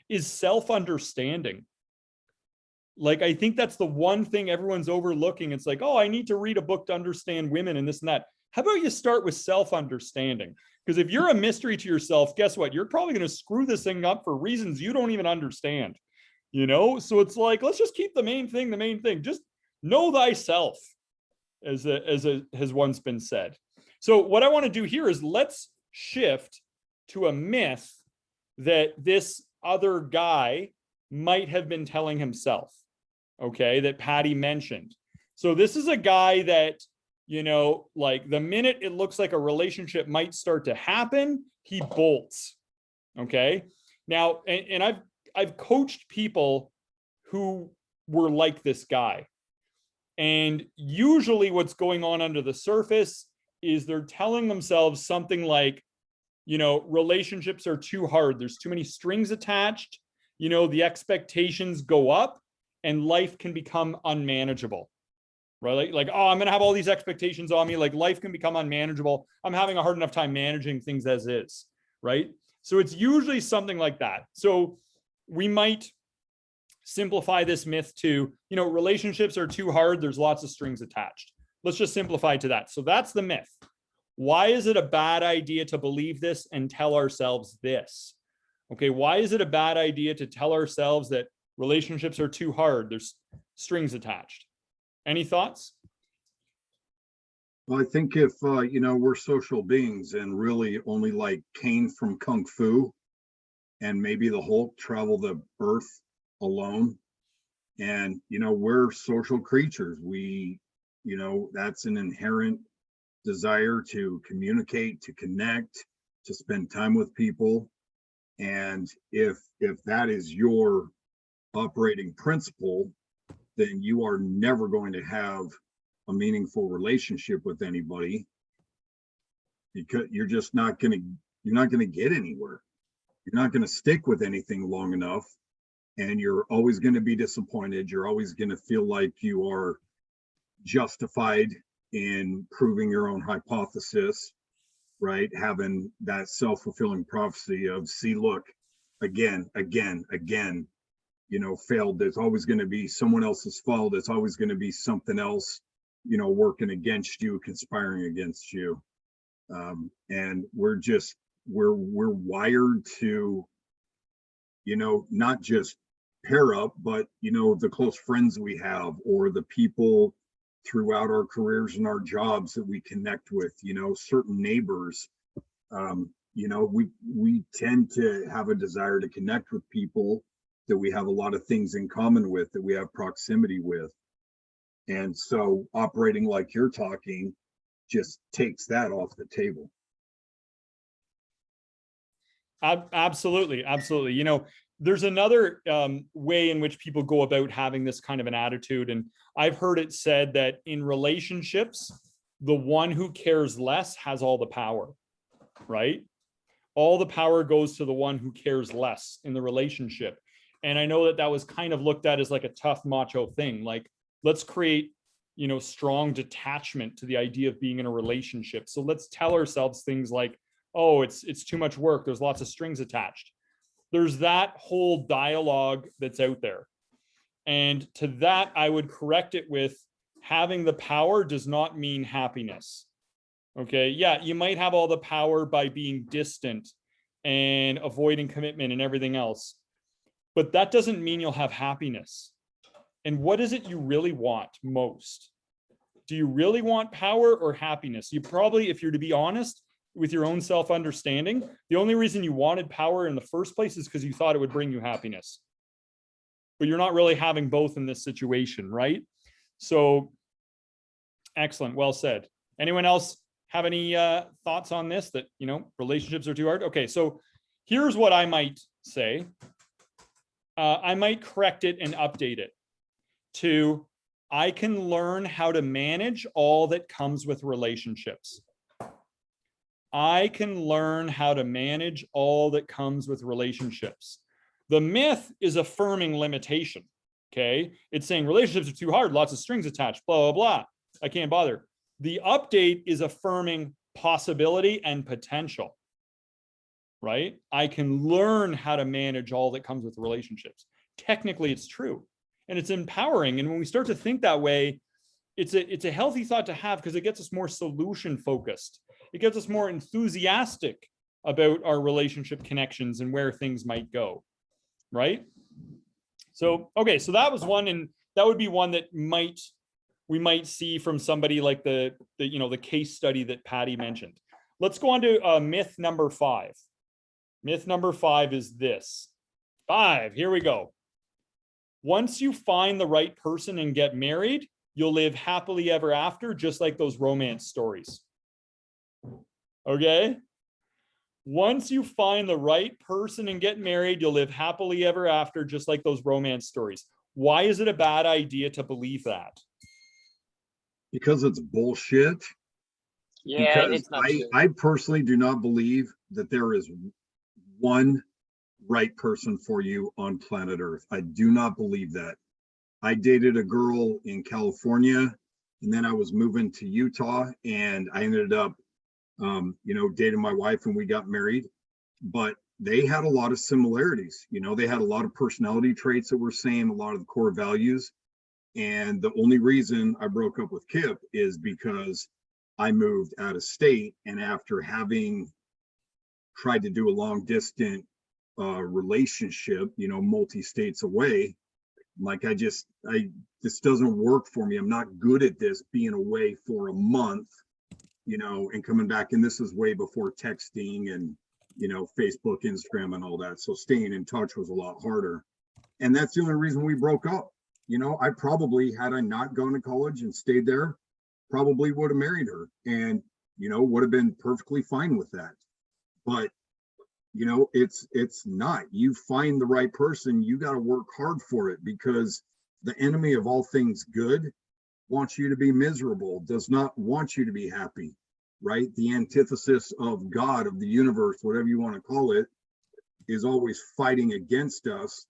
is self-understanding. Like, I think that's the one thing everyone's overlooking. It's like, oh, I need to read a book to understand women and this and that. How about you start with self-understanding? Because if you're a mystery to yourself, guess what? You're probably going to screw this thing up for reasons you don't even understand. You know, so it's like, let's just keep the main thing. Just know thyself, as has once been said. So what I want to do here is let's shift to a myth that this other guy might have been telling himself. Okay, that Patty mentioned. So this is a guy that, you know, like the minute it looks like a relationship might start to happen, he bolts. Okay. Now, and I've coached people who were like this guy. And usually what's going on under the surface is they're telling themselves something like, you know, relationships are too hard. There's too many strings attached. You know, the expectations go up and life can become unmanageable, right? Like, oh, I'm going to have all these expectations on me. Like, life can become unmanageable. I'm having a hard enough time managing things as is, right? So it's usually something like that. So we might simplify this myth to, you know, relationships are too hard. There's lots of strings attached. Let's just simplify to that. So that's the myth. Why is it a bad idea to believe this and tell ourselves this? Okay, why is it a bad idea to tell ourselves that relationships are too hard? There's strings attached. Any thoughts? Well, I think if, you know, we're social beings and really only like Cain from Kung Fu and maybe the Hulk travel the earth alone. And, you know, we're social creatures. We, you know, that's an inherent desire to communicate, to connect, to spend time with people. And if that is your operating principle, then you are never going to have a meaningful relationship with anybody, because you're just not going to get anywhere. You're not going to stick with anything long enough, and you're always going to be disappointed. You're always going to feel like you are justified in proving your own hypothesis, right? Having that self-fulfilling prophecy of, see, look, again, you know, failed. There's always going to be someone else's fault. There's always going to be something else, you know, working against you, conspiring against you. And we're wired to, you know, not just pair up, but, you know, the close friends we have or the people throughout our careers and our jobs that we connect with, you know, certain neighbors. You know, we tend to have a desire to connect with people that we have a lot of things in common with, that we have proximity with. And so operating like you're talking just takes that off the table. Absolutely. You know, there's another way in which people go about having this kind of an attitude. And I've heard it said that in relationships, the one who cares less has all the power, right? All the power goes to the one who cares less in the relationship. And I know that was kind of looked at as like a tough macho thing. Like, let's create, you know, strong detachment to the idea of being in a relationship. So let's tell ourselves things like, oh, it's too much work. There's lots of strings attached. There's that whole dialogue that's out there. And to that, I would correct it with, having the power does not mean happiness. Okay. Yeah. You might have all the power by being distant and avoiding commitment and everything else. But that doesn't mean you'll have happiness. And what is it you really want most? Do you really want power or happiness? You probably, if you're to be honest with your own self-understanding, the only reason you wanted power in the first place is because you thought it would bring you happiness. But you're not really having both in this situation, right? So, excellent, well said. Anyone else have any thoughts on this, that, you know, relationships are too hard? Okay, so here's what I might say. I might correct it and update it to, I can learn how to manage all that comes with relationships. I can learn how to manage all that comes with relationships. The myth is affirming limitation, okay? It's saying relationships are too hard, lots of strings attached, blah, blah, blah. I can't bother. The update is affirming possibility and potential, right? I can learn how to manage all that comes with relationships. Technically, it's true. And it's empowering. And when we start to think that way, it's a healthy thought to have, because it gets us more solution focused. It gets us more enthusiastic about our relationship connections and where things might go, right? So, okay, so that was one, and that would be one that we might see from somebody like the case study that Patty mentioned. Let's go on to myth number 5. Myth number 5 is this. 5, here we go. Once you find the right person and get married, you'll live happily ever after, just like those romance stories. Okay? Once you find the right person and get married, you'll live happily ever after, just like those romance stories. Why is it a bad idea to believe that? Because it's bullshit. Yeah, Because it's not true. I personally do not believe that there is one right person for you on planet Earth. I do not believe that. I dated a girl in California, and then I was moving to Utah, and I ended up, dating my wife, and we got married. But they had a lot of similarities. They had a lot of personality traits that were same, a lot of the core values. And the only reason I broke up with Kip is because I moved out of state, and after having tried to do a long distance relationship, multi-states away, like this doesn't work for me. I'm not good at this, being away for a month, and coming back. And this is way before texting and, Facebook, Instagram, and all that. So staying in touch was a lot harder. And that's the only reason we broke up. I probably, had I not gone to college and stayed there, probably would have married her, and, would have been perfectly fine with that. But it's not. You find the right person, you got to work hard for it, because the enemy of all things good wants you to be miserable, does not want you to be happy, right? The antithesis of God, of the universe, whatever you want to call it, is always fighting against us,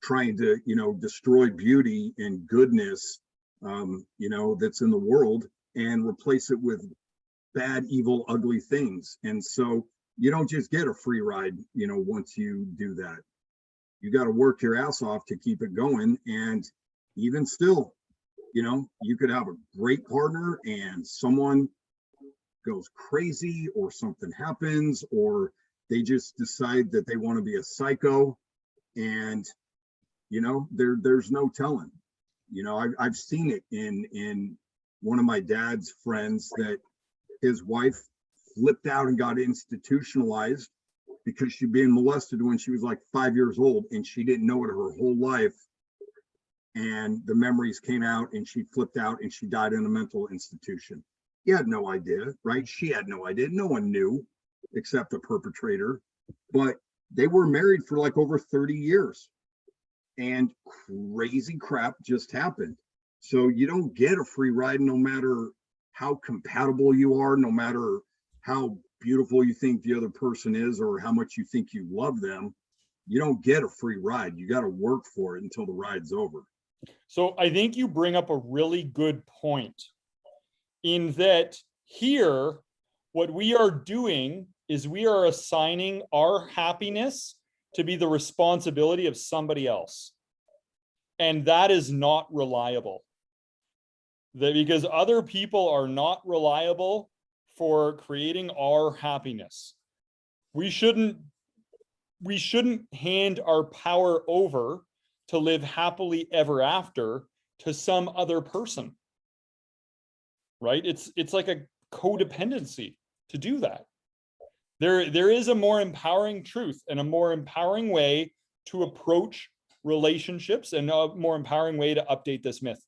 trying to, destroy beauty and goodness, that's in the world, and replace it with bad, evil, ugly things. And so you don't just get a free ride, once you do that. You got to work your ass off to keep it going. And even still, you could have a great partner and someone goes crazy, or something happens, or they just decide that they want to be a psycho, and there's no telling. I've seen it in one of my dad's friends, that his wife flipped out and got institutionalized because she'd been molested when she was like 5 years old, and she didn't know it her whole life. And the memories came out, and she flipped out, and she died in a mental institution. He had no idea, right? She had no idea. No one knew except the perpetrator. But they were married for like over 30 years. And crazy crap just happened. So you don't get a free ride, no matter how compatible you are, no matter how beautiful you think the other person is, or how much you think you love them. You don't get a free ride. You got to work for it until the ride's over. So I think you bring up a really good point, in that here, what we are doing is we are assigning our happiness to be the responsibility of somebody else. And that is not reliable. Because other people are not reliable for creating our happiness. We shouldn't we shouldn't hand our power over to live happily ever after to some other person. Right? It's like a codependency to do that. There is a more empowering truth and a more empowering way to approach relationships and a more empowering way to update this myth.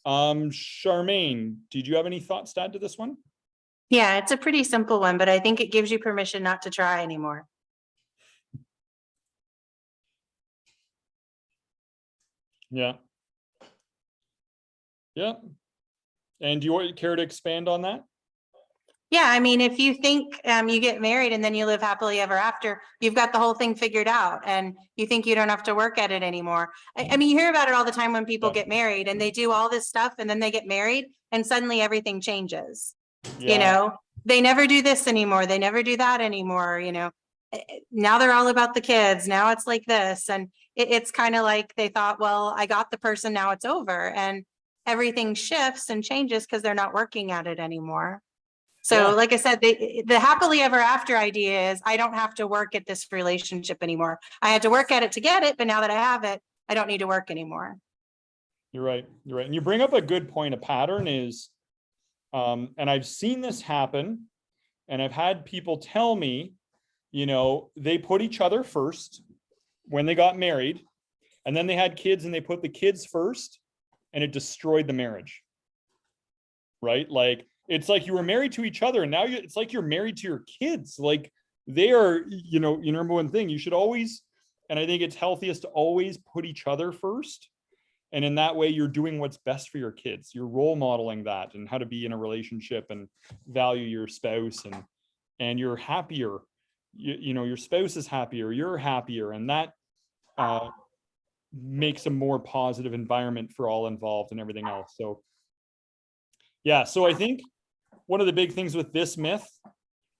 Charmaine, did you have any thoughts to add to this one? Yeah, it's a pretty simple one, but I think it gives you permission not to try anymore. Yeah. Yeah. And do you care to expand on that? Yeah, I mean, if you think you get married and then you live happily ever after, you've got the whole thing figured out and you think you don't have to work at it anymore. I mean, you hear about it all the time when people get married and they do all this stuff and then they get married and suddenly everything changes. Yeah. You know, they never do this anymore. They never do that anymore. You know, now they're all about the kids. Now it's like this. And it's kind of like they thought, well, I got the person, now it's over. And everything shifts and changes because they're not working at it anymore. So like I said, the happily ever after idea is I don't have to work at this relationship anymore. I had to work at it to get it, but now that I have it, I don't need to work anymore. You're right. You're right. And you bring up a good point. A pattern is, and I've seen this happen, and I've had people tell me, you know, they put each other first when they got married, and then they had kids and they put the kids first, and it destroyed the marriage. Right? Like, it's like you were married to each other and now it's like you're married to your kids. Like they are, you know, your number one thing. You should always, and I think it's healthiest to always put each other first. And in that way, you're doing what's best for your kids. You're role modeling that and how to be in a relationship and value your spouse, and you're happier. You know, your spouse is happier, you're happier, and that makes a more positive environment for all involved and everything else. So yeah, so I think one of the big things with this myth,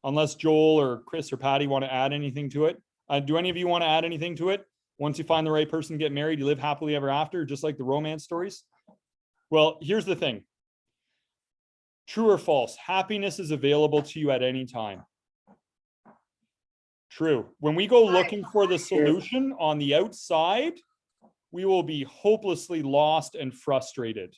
unless Joel or Chris or Patty want to add anything to it, do any of you want to add anything to it? Once you find the right person, get married, you live happily ever after, just like the romance stories? Well, here's the thing. True or false? Happiness is available to you at any time. True. When we go looking for the solution on the outside, we will be hopelessly lost and frustrated.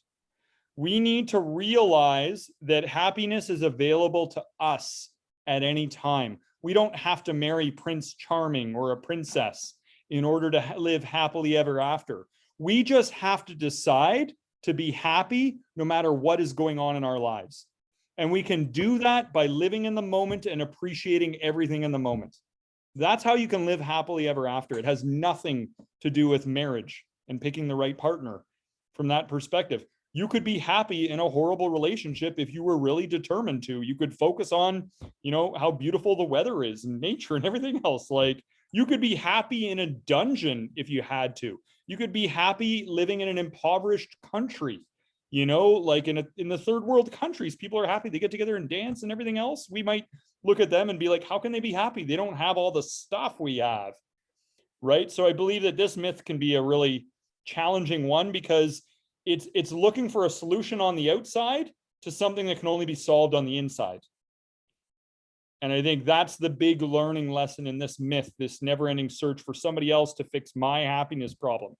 We need to realize that happiness is available to us at any time. We don't have to marry Prince Charming or a princess in order to live happily ever after. We just have to decide to be happy no matter what is going on in our lives. And we can do that by living in the moment and appreciating everything in the moment. That's how you can live happily ever after. It has nothing to do with marriage and picking the right partner from that perspective. You could be happy in a horrible relationship if you were really determined to. You could focus on, you know, how beautiful the weather is and nature and everything else. Like, you could be happy in a dungeon if you had to. You could be happy living in an impoverished country. You know, like in the third world countries, people are happy. They get together and dance and everything else. We might look at them and be like, how can they be happy? They don't have all the stuff we have, right? So I believe that this myth can be a really challenging one because it's looking for a solution on the outside to something that can only be solved on the inside. And I think that's the big learning lesson in this myth, this never-ending search for somebody else to fix my happiness problem.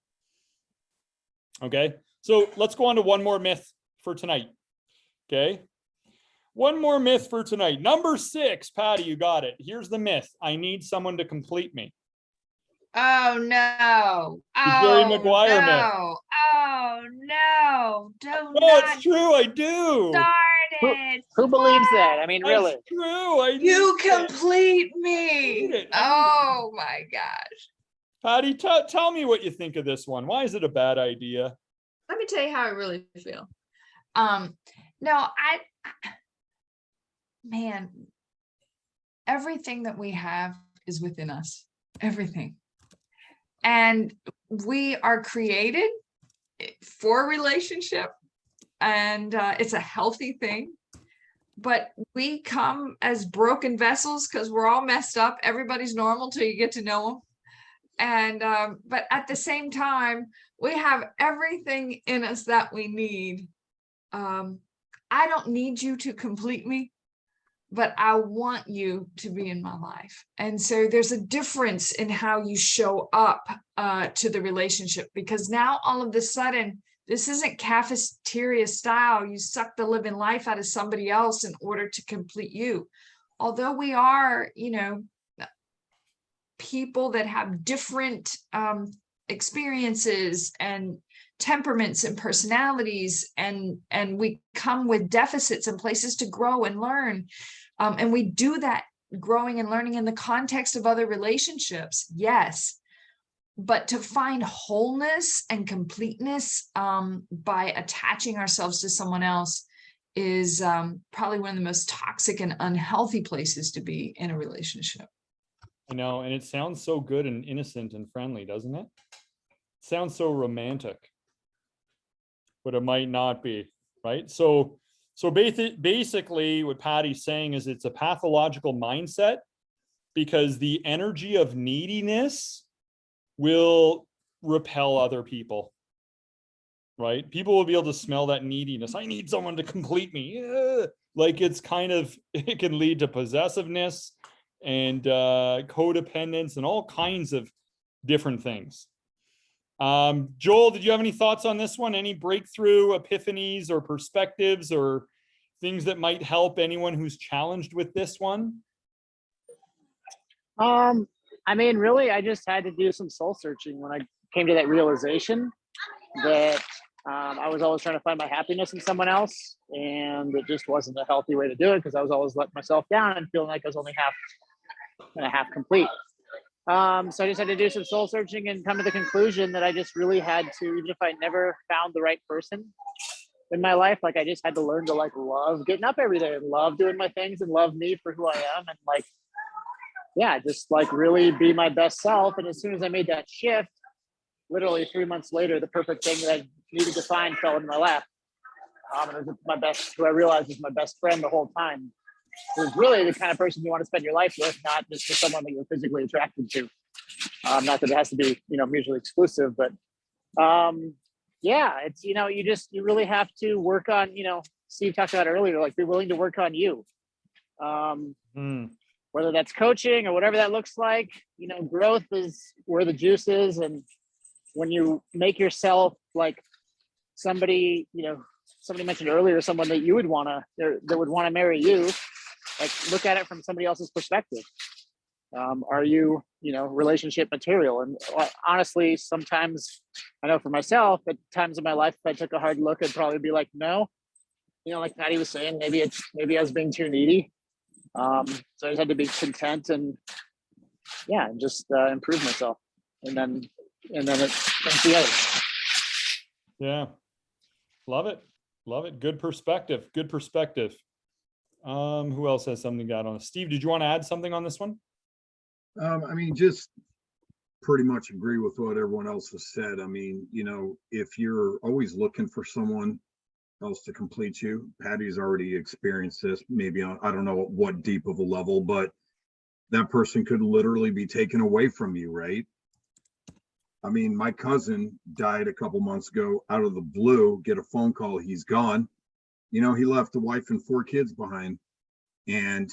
Okay, so let's go on to one more myth for tonight. Okay, one more myth for tonight. Number 6, Patty, you got it. Here's the myth. I need someone to complete me. Oh no. The Jerry Oh Maguire myth. no. Oh no. Do Oh, not it's true. I do. start it. Who believes that? I mean, really? That's true. You need it. complete I me. need it. Oh my gosh. Patty, tell me what you think of this one. Why is it a bad idea? Let me tell you how I really feel. No, man, everything that we have is within us. Everything. And we are created for a relationship, and it's a healthy thing. But we come as broken vessels because we're all messed up. Everybody's normal till you get to know them. And but at the same time, we have everything in us that we need. I don't need you to complete me, but I want you to be in my life. And so there's a difference in how you show up to the relationship, because now all of a sudden, this isn't cafeteria style. You suck the living life out of somebody else in order to complete you. Although we are, people that have different experiences and temperaments and personalities, and we come with deficits and places to grow and learn. And we do that growing and learning in the context of other relationships. Yes. But to find wholeness and completeness by attaching ourselves to someone else is probably one of the most toxic and unhealthy places to be in a relationship. I know, and it sounds so good and innocent and friendly, doesn't it? Sounds so romantic, but it might not be, right? So basically what Patty's saying is it's a pathological mindset, because the energy of neediness will repel other people, right? People will be able to smell that neediness. I need someone to complete me. Like it's kind of, it can lead to possessiveness and codependence and all kinds of different things. Joel, did you have any thoughts on this one? Any breakthrough epiphanies or perspectives or things that might help anyone who's challenged with this one? I mean, really, I just had to do some soul searching when I came to that realization that I was always trying to find my happiness in someone else, and it just wasn't a healthy way to do it, because I was always letting myself down and feeling like I was only half complete. So I just had to do some soul searching and come to the conclusion that I just really had to, even if I never found the right person in my life, like I just had to learn to like love getting up every day and love doing my things and love me for who I am, and like, yeah, just like really be my best self. And as soon as I made that shift, literally 3 months later, the perfect thing that I needed to find fell in my lap. And it was my best, who I realized was my best friend the whole time. It was really the kind of person you want to spend your life with, not just for someone that you're physically attracted to. Not that it has to be, mutually exclusive, but yeah, it's, you really have to work on, Steve talked about earlier, like be willing to work on you. Whether that's coaching or whatever that looks like, growth is where the juice is. And when you make yourself like somebody, somebody mentioned earlier, someone that you would want to, that would want to marry you, like look at it from somebody else's perspective. Are you, relationship material? And honestly, sometimes I know for myself, at times in my life, if I took a hard look, I'd probably be like, no, like Patty was saying, maybe I was being too needy. So I just had to be content and just improve myself, and then it's the others. Yeah, love it. Good perspective. Who else has something got on? Steve, did you want to add something on this one? I mean, just pretty much agree with what everyone else has said. I mean, if you're always looking for someone else to complete you, Patty's already experienced this, maybe on, I don't know what deep of a level, but that person could literally be taken away from you, right? I mean, my cousin died a couple months ago, out of the blue, get a phone call, he's gone. He left a wife and 4 kids behind, and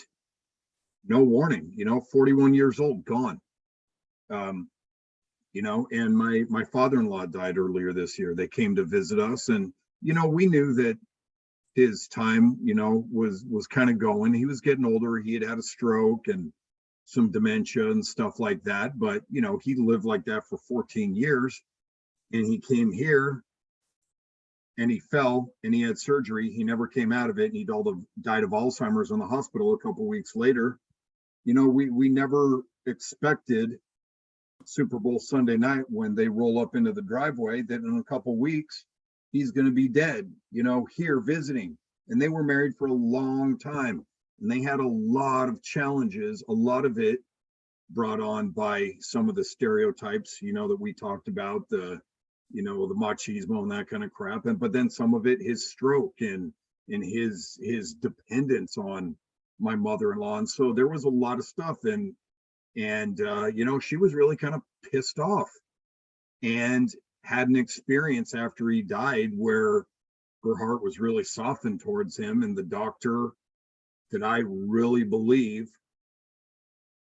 no warning, 41 years old, gone. And my father-in-law died earlier this year. They came to visit us, and we knew that his time, was kind of going. He was getting older. He had a stroke and some dementia and stuff like that. But, he lived like that for 14 years, and he came here and he fell and he had surgery. He never came out of it. And he died of Alzheimer's in the hospital a couple of weeks later. We never expected Super Bowl Sunday night when they roll up into the driveway that in a couple of weeks, he's going to be dead, here visiting. And they were married for a long time, and they had a lot of challenges, a lot of it brought on by some of the stereotypes, that we talked about, the machismo and that kind of crap. But then some of it, his stroke and his dependence on my mother-in-law. And so there was a lot of stuff, and she was really kind of pissed off, and had an experience after he died where her heart was really softened towards him, and the doctor that I really believe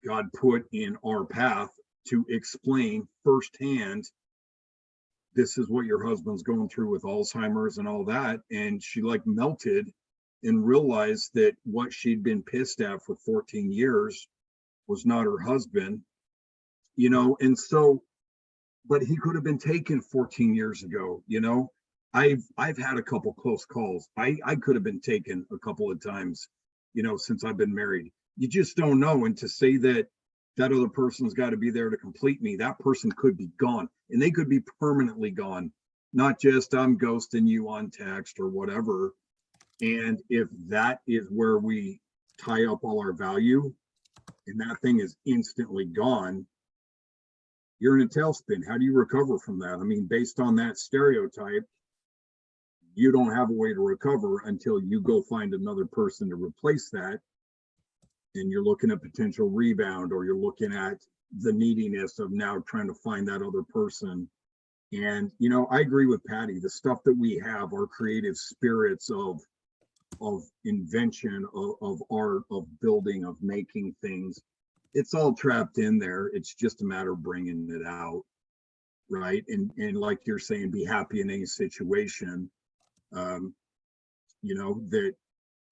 God put in our path to explain firsthand, this is what your husband's going through with Alzheimer's and all that. And she like melted and realized that what she'd been pissed at for 14 years was not her husband, you know. And so, but he could have been taken 14 years ago, you know. I've had a couple close calls. I could have been taken a couple of times, you know, since I've been married. You just don't know. And to say that that other person's got to be there to complete me, that person could be gone, and they could be permanently gone, not just I'm ghosting you on text or whatever. And if that is where we tie up all our value and that thing is instantly gone, you're in a tailspin. How do you recover from that? I mean, based on that stereotype, you don't have a way to recover until you go find another person to replace that. And you're looking at potential rebound, or you're looking at the neediness of now trying to find that other person. And, you know, I agree with Patty. The stuff that we have, our creative spirits of invention, of art, of building, of making things, it's all trapped in there. It's just a matter of bringing it out, right? And like you're saying, be happy in any situation. You know, that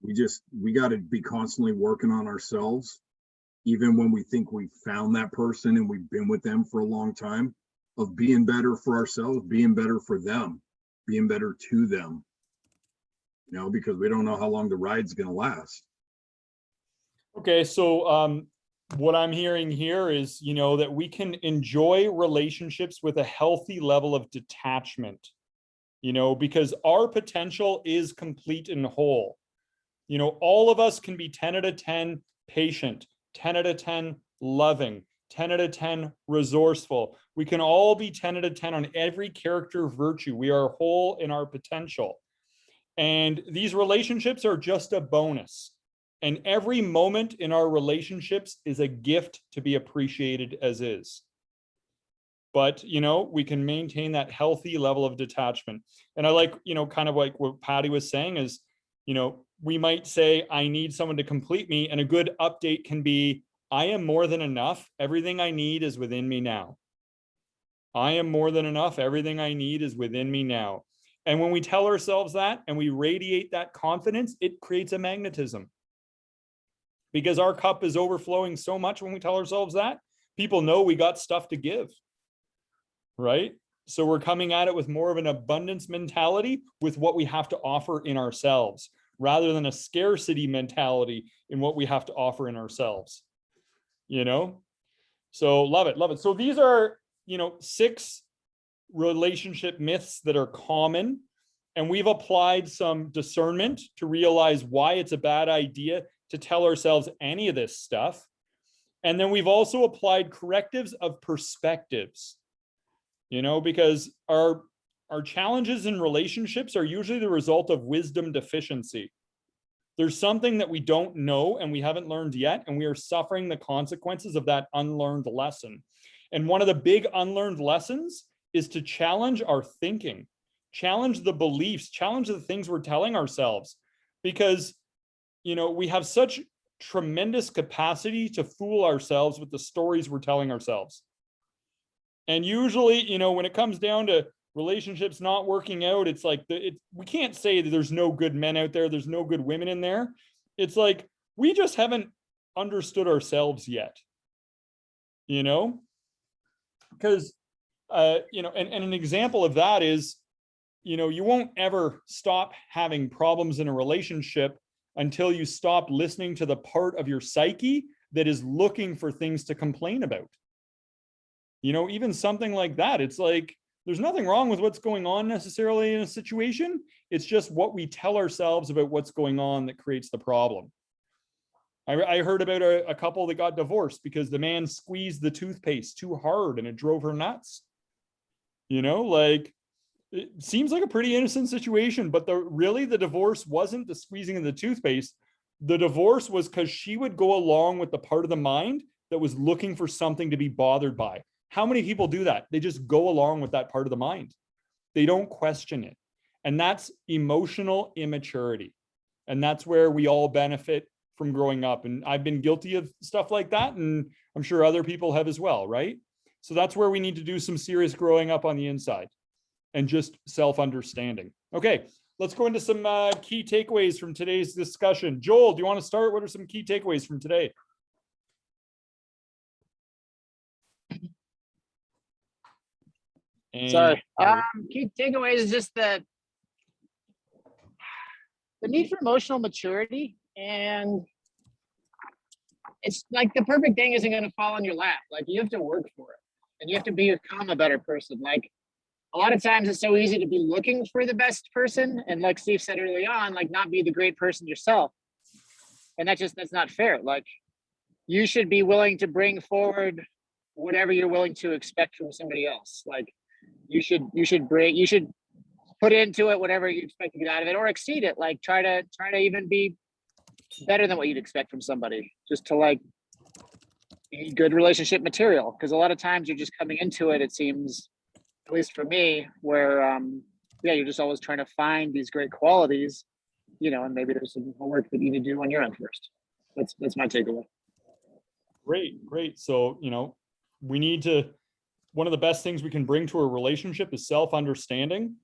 we got to be constantly working on ourselves, even when we think we've found that person and we've been with them for a long time, of being better for ourselves, being better for them, being better to them, you know, because we don't know how long the ride's going to last. Okay, so what I'm hearing here is, you know, that we can enjoy relationships with a healthy level of detachment, you know, because our potential is complete and whole. You know, all of us can be 10 out of 10 patient, 10 out of 10 loving, 10 out of 10 resourceful. We can all be 10 out of 10 on every character virtue. We are whole in our potential. And these relationships are just a bonus. And every moment in our relationships is a gift to be appreciated as is. But, you know, we can maintain that healthy level of detachment. And I like, you know, kind of like what Patty was saying is, you know, we might say, I need someone to complete me. And a good update can be, I am more than enough. Everything I need is within me now. I am more than enough. Everything I need is within me now. And when we tell ourselves that and we radiate that confidence, it creates a magnetism. Because our cup is overflowing so much when we tell ourselves that, people know we got stuff to give, right? So we're coming at it with more of an abundance mentality with what we have to offer in ourselves, rather than a scarcity mentality in what we have to offer in ourselves, you know? So love it, love it. So these are, you know, 6 relationship myths that are common, and we've applied some discernment to realize why it's a bad idea to tell ourselves any of this stuff. And then we've also applied correctives of perspectives, you know, because our challenges in relationships are usually the result of wisdom deficiency. There's something that we don't know and we haven't learned yet, and we are suffering the consequences of that unlearned lesson. And one of the big unlearned lessons is to challenge our thinking, challenge the beliefs, challenge the things we're telling ourselves, because, you know, we have such tremendous capacity to fool ourselves with the stories we're telling ourselves. And usually, you know, when it comes down to relationships not working out, it's like we can't say that there's no good men out there, there's no good women in there. It's like we just haven't understood ourselves yet, you know, because you know, and an example of that is, you know, you won't ever stop having problems in a relationship until you stop listening to the part of your psyche that is looking for things to complain about. You know, even something like that, it's like, there's nothing wrong with what's going on necessarily in a situation. It's just what we tell ourselves about what's going on that creates the problem. I heard about a couple that got divorced because the man squeezed the toothpaste too hard and it drove her nuts. You know, like, it seems like a pretty innocent situation, but the divorce wasn't the squeezing of the toothpaste. The divorce was because she would go along with the part of the mind that was looking for something to be bothered by. How many people do that? They just go along with that part of the mind. They don't question it. And that's emotional immaturity. And that's where we all benefit from growing up. And I've been guilty of stuff like that. And I'm sure other people have as well, right? So that's where we need to do some serious growing up on the inside and just self-understanding. Okay, let's go into some key takeaways from today's discussion. Joel, do you want to start? What are some key takeaways from today? Sorry. Key takeaways is just the need for emotional maturity, and it's like the perfect thing isn't going to fall in your lap. Like, you have to work for it, and you have to become a better person. Like, a lot of times it's so easy to be looking for the best person, and like Steve said early on, like, not be the great person yourself. And that's not fair. Like, you should be willing to bring forward whatever you're willing to expect from somebody else. Like, you should put into it whatever you expect to get out of it, or exceed it. Like, try to even be better than what you'd expect from somebody, just to like be good relationship material. Because a lot of times you're just coming into it, it seems, at least for me, where you're just always trying to find these great qualities, and maybe there's some homework that you need to do on your end first. That's my takeaway. Great. So, we need to, one of the best things we can bring to a relationship is self-understanding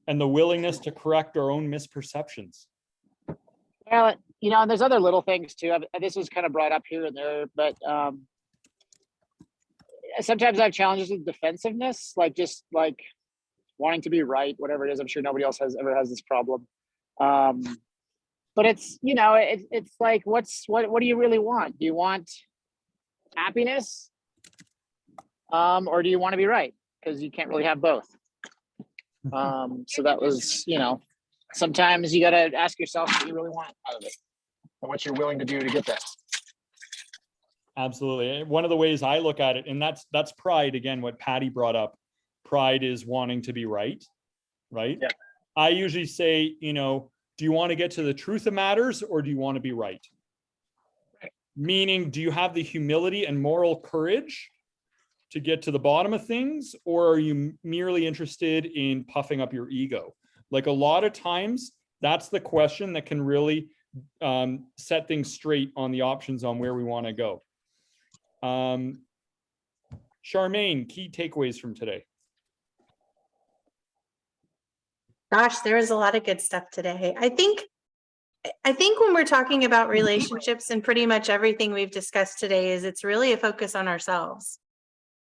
and the willingness to correct our own misperceptions. Well, and there's other little things too. This was kind of brought up here and there, but sometimes I have challenges with defensiveness, like just like wanting to be right, whatever it is. I'm sure nobody else ever has this problem. But it's, it's like, what do you really want? Do you want happiness? Or do you want to be right? Because you can't really have both. So that was, sometimes you got to ask yourself what you really want out of it and what you're willing to do to get that. Absolutely. One of the ways I look at it, and that's pride. Again, what Patty brought up, pride is wanting to be right. Yeah. I usually say, do you want to get to the truth of matters, or do you want to be right? Meaning, do you have the humility and moral courage to get to the bottom of things, or are you merely interested in puffing up your ego? Like, a lot of times, that's the question that can really set things straight on the options on where we want to go. Charmaine, key takeaways from today. Gosh, there was a lot of good stuff today. I think when we're talking about relationships, and pretty much everything we've discussed today, is it's really a focus on ourselves.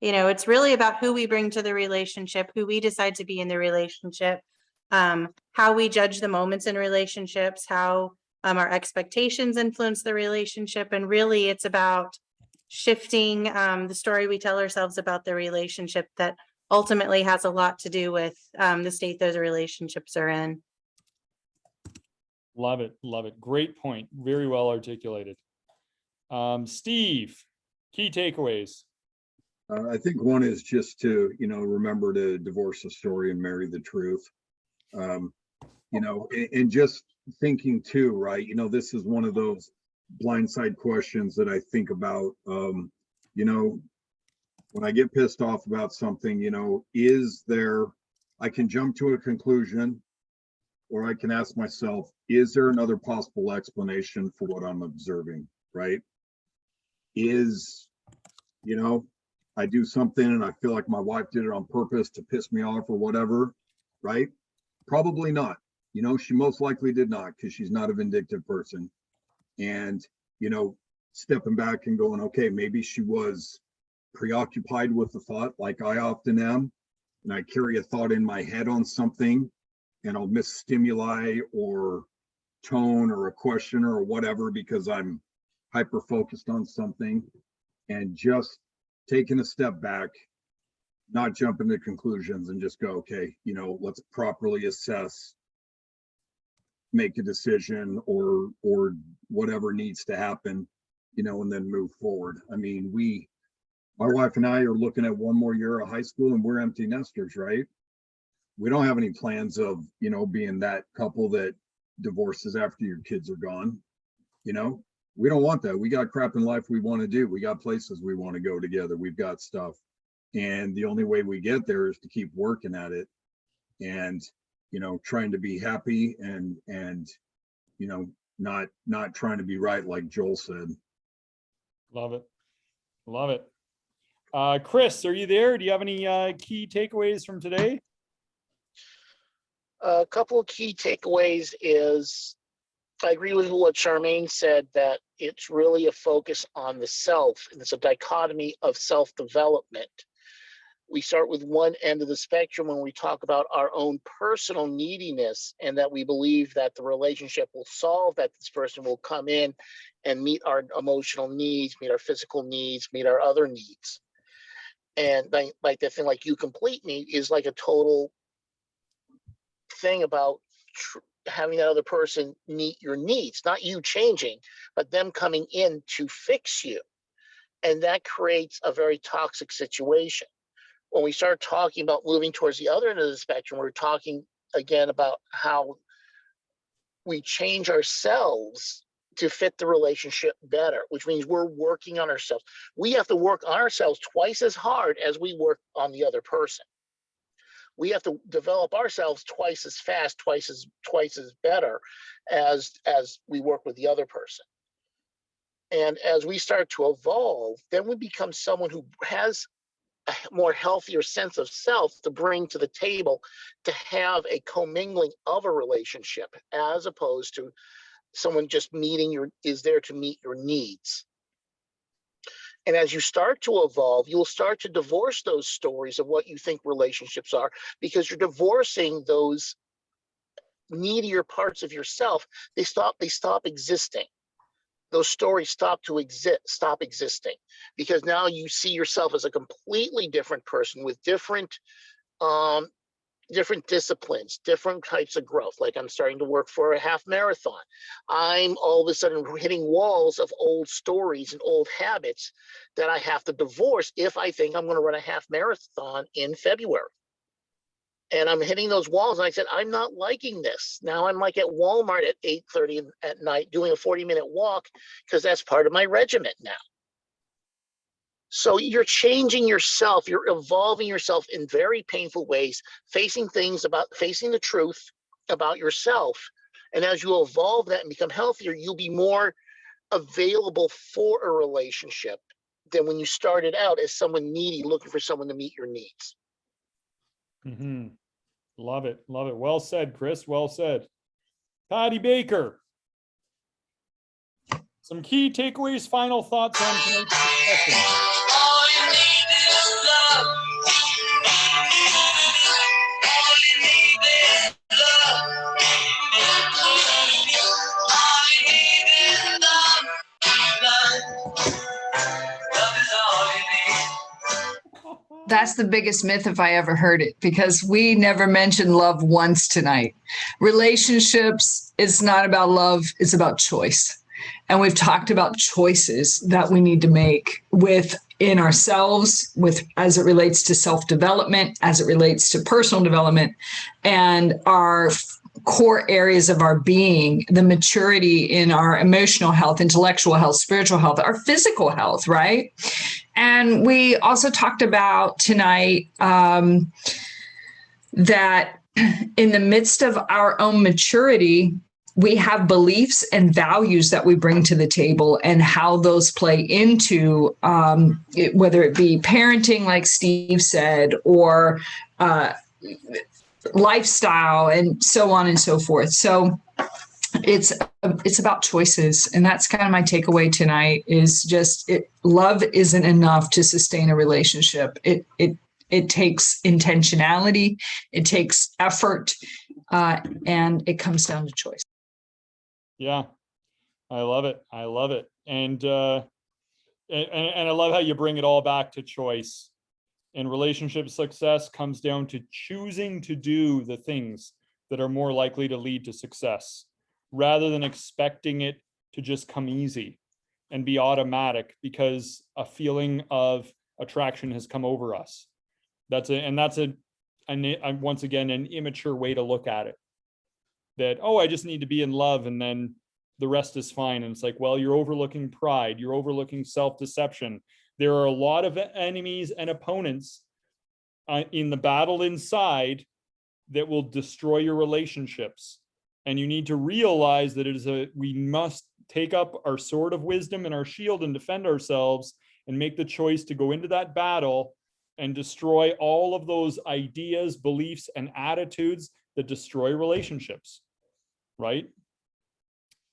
It's really about who we bring to the relationship, who we decide to be in the relationship, how we judge the moments in relationships, how our expectations influence the relationship. And really, it's about shifting the story we tell ourselves about the relationship that ultimately has a lot to do with the state those relationships are in. Love it. Great point. Very well articulated. Steve, key takeaways. I think one is just to, remember to divorce the story and marry the truth. And just thinking too, right? This is one of those blindside questions that I think about. When I get pissed off about something, I can jump to a conclusion, or I can ask myself, is there another possible explanation for what I'm observing, right? I do something and I feel like my wife did it on purpose to piss me off or whatever, right? Probably not. She most likely did not, because she's not a vindictive person. And, stepping back and going, okay, maybe she was preoccupied with the thought, like I often am, and I carry a thought in my head on something, and I'll miss stimuli or tone or a question or whatever because I'm hyper focused on something. And just taking a step back, not jumping to conclusions, and just go, okay, let's properly assess, make a decision, or whatever needs to happen, and then move forward. I mean, my wife and I are looking at one more year of high school, and we're empty nesters, right? We don't have any plans of, being that couple that divorces after your kids are gone. We don't want that. We got crap in life we want to do. We got places we want to go together. We've got stuff. And the only way we get there is to keep working at it and, trying to be happy and, not trying to be right, like Joel said. Love it. Love it. Chris, are you there? Do you have any key takeaways from today? A couple of key takeaways is I agree with what Charmaine said, that it's really a focus on the self, and it's a dichotomy of self-development. We start with one end of the spectrum when we talk about our own personal neediness, and that we believe that the relationship will solve, that this person will come in and meet our emotional needs, meet our physical needs, meet our other needs. And like the thing like you complete me is like a total thing about having that other person meet your needs, not you changing, but them coming in to fix you. And that creates a very toxic situation. When we start talking about moving towards the other end of the spectrum, we're talking again about how we change ourselves to fit the relationship better, which means we're working on ourselves. We have to work on ourselves twice as hard as we work on the other person. We have to develop ourselves twice as fast, twice as better as we work with the other person. And as we start to evolve, then we become someone who has a more healthier sense of self to bring to the table, to have a commingling of a relationship, as opposed to someone just is there to meet your needs. And as you start to evolve, you'll start to divorce those stories of what you think relationships are, because you're divorcing those needier parts of yourself. They stop existing. Those stories stop existing, because now you see yourself as a completely different person with different disciplines, different types of growth. Like I'm starting to work for a half marathon. I'm all of a sudden hitting walls of old stories and old habits that I have to divorce if I think I'm going to run a half marathon in February. And I'm hitting those walls. And I said, I'm not liking this. Now I'm like at Walmart at 8:30 at night doing a 40-minute walk, because that's part of my regiment now. So you're changing yourself, you're evolving yourself in very painful ways, facing the truth about yourself. And as you evolve that and become healthier, you'll be more available for a relationship than when you started out as someone needy, looking for someone to meet your needs. Mm-hmm. Love it. Love it. Well said, Chris. Well said. Patty Baker. Some key takeaways, final thoughts on tonight's discussion. All you need is love. All you need is love. All you need is love. Love is all you need. That's the biggest myth if I ever heard it, because we never mentioned love once tonight. Relationships, it's not about love, it's about choice. And we've talked about choices that we need to make within ourselves, as it relates to self-development, as it relates to personal development, and our core areas of our being, the maturity in our emotional health, intellectual health, spiritual health, our physical health, right? And we also talked about tonight that in the midst of our own maturity, we have beliefs and values that we bring to the table, and how those play into whether it be parenting, like Steve said, or lifestyle, and so on and so forth. So it's about choices, and that's kind of my takeaway tonight. Is just love isn't enough to sustain a relationship. It takes intentionality, it takes effort, and it comes down to choice. Yeah, I love it. I love it. And I love how you bring it all back to choice. And relationship success comes down to choosing to do the things that are more likely to lead to success, rather than expecting it to just come easy and be automatic because a feeling of attraction has come over us. That's once again an immature way to look at it. That, oh, I just need to be in love and then the rest is fine. And it's like, well, you're overlooking pride, you're overlooking self-deception. There are a lot of enemies and opponents in the battle inside that will destroy your relationships And you need to realize that we must take up our sword of wisdom and our shield and defend ourselves and make the choice to go into that battle and destroy all of those ideas, beliefs, and attitudes that destroy relationships, right?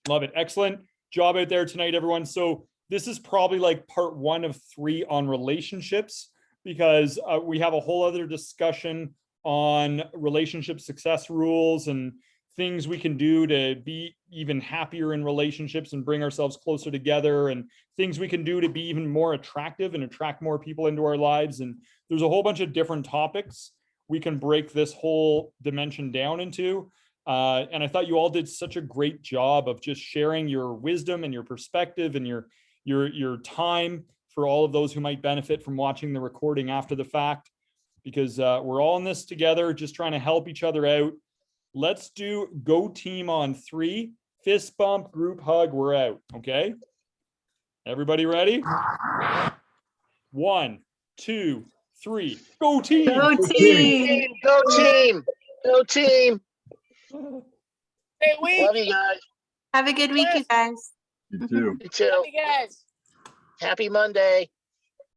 Love it. Excellent job out there tonight, everyone. So this is probably like part 1 of 3 on relationships, because we have a whole other discussion on relationship success rules and things we can do to be even happier in relationships and bring ourselves closer together, and things we can do to be even more attractive and attract more people into our lives. And there's a whole bunch of different topics we can break this whole dimension down into. And I thought you all did such a great job of just sharing your wisdom and your perspective and your time for all of those who might benefit from watching the recording after the fact, because we're all in this together, just trying to help each other out. Let's do go team on 3, fist bump, group hug, we're out. Okay. Everybody ready? 1, 2, 3, go team. Go team. Go team. Go team. Hey, we. Love you guys. Have a good week, you guys. You too. You too. Love you guys. Happy Monday.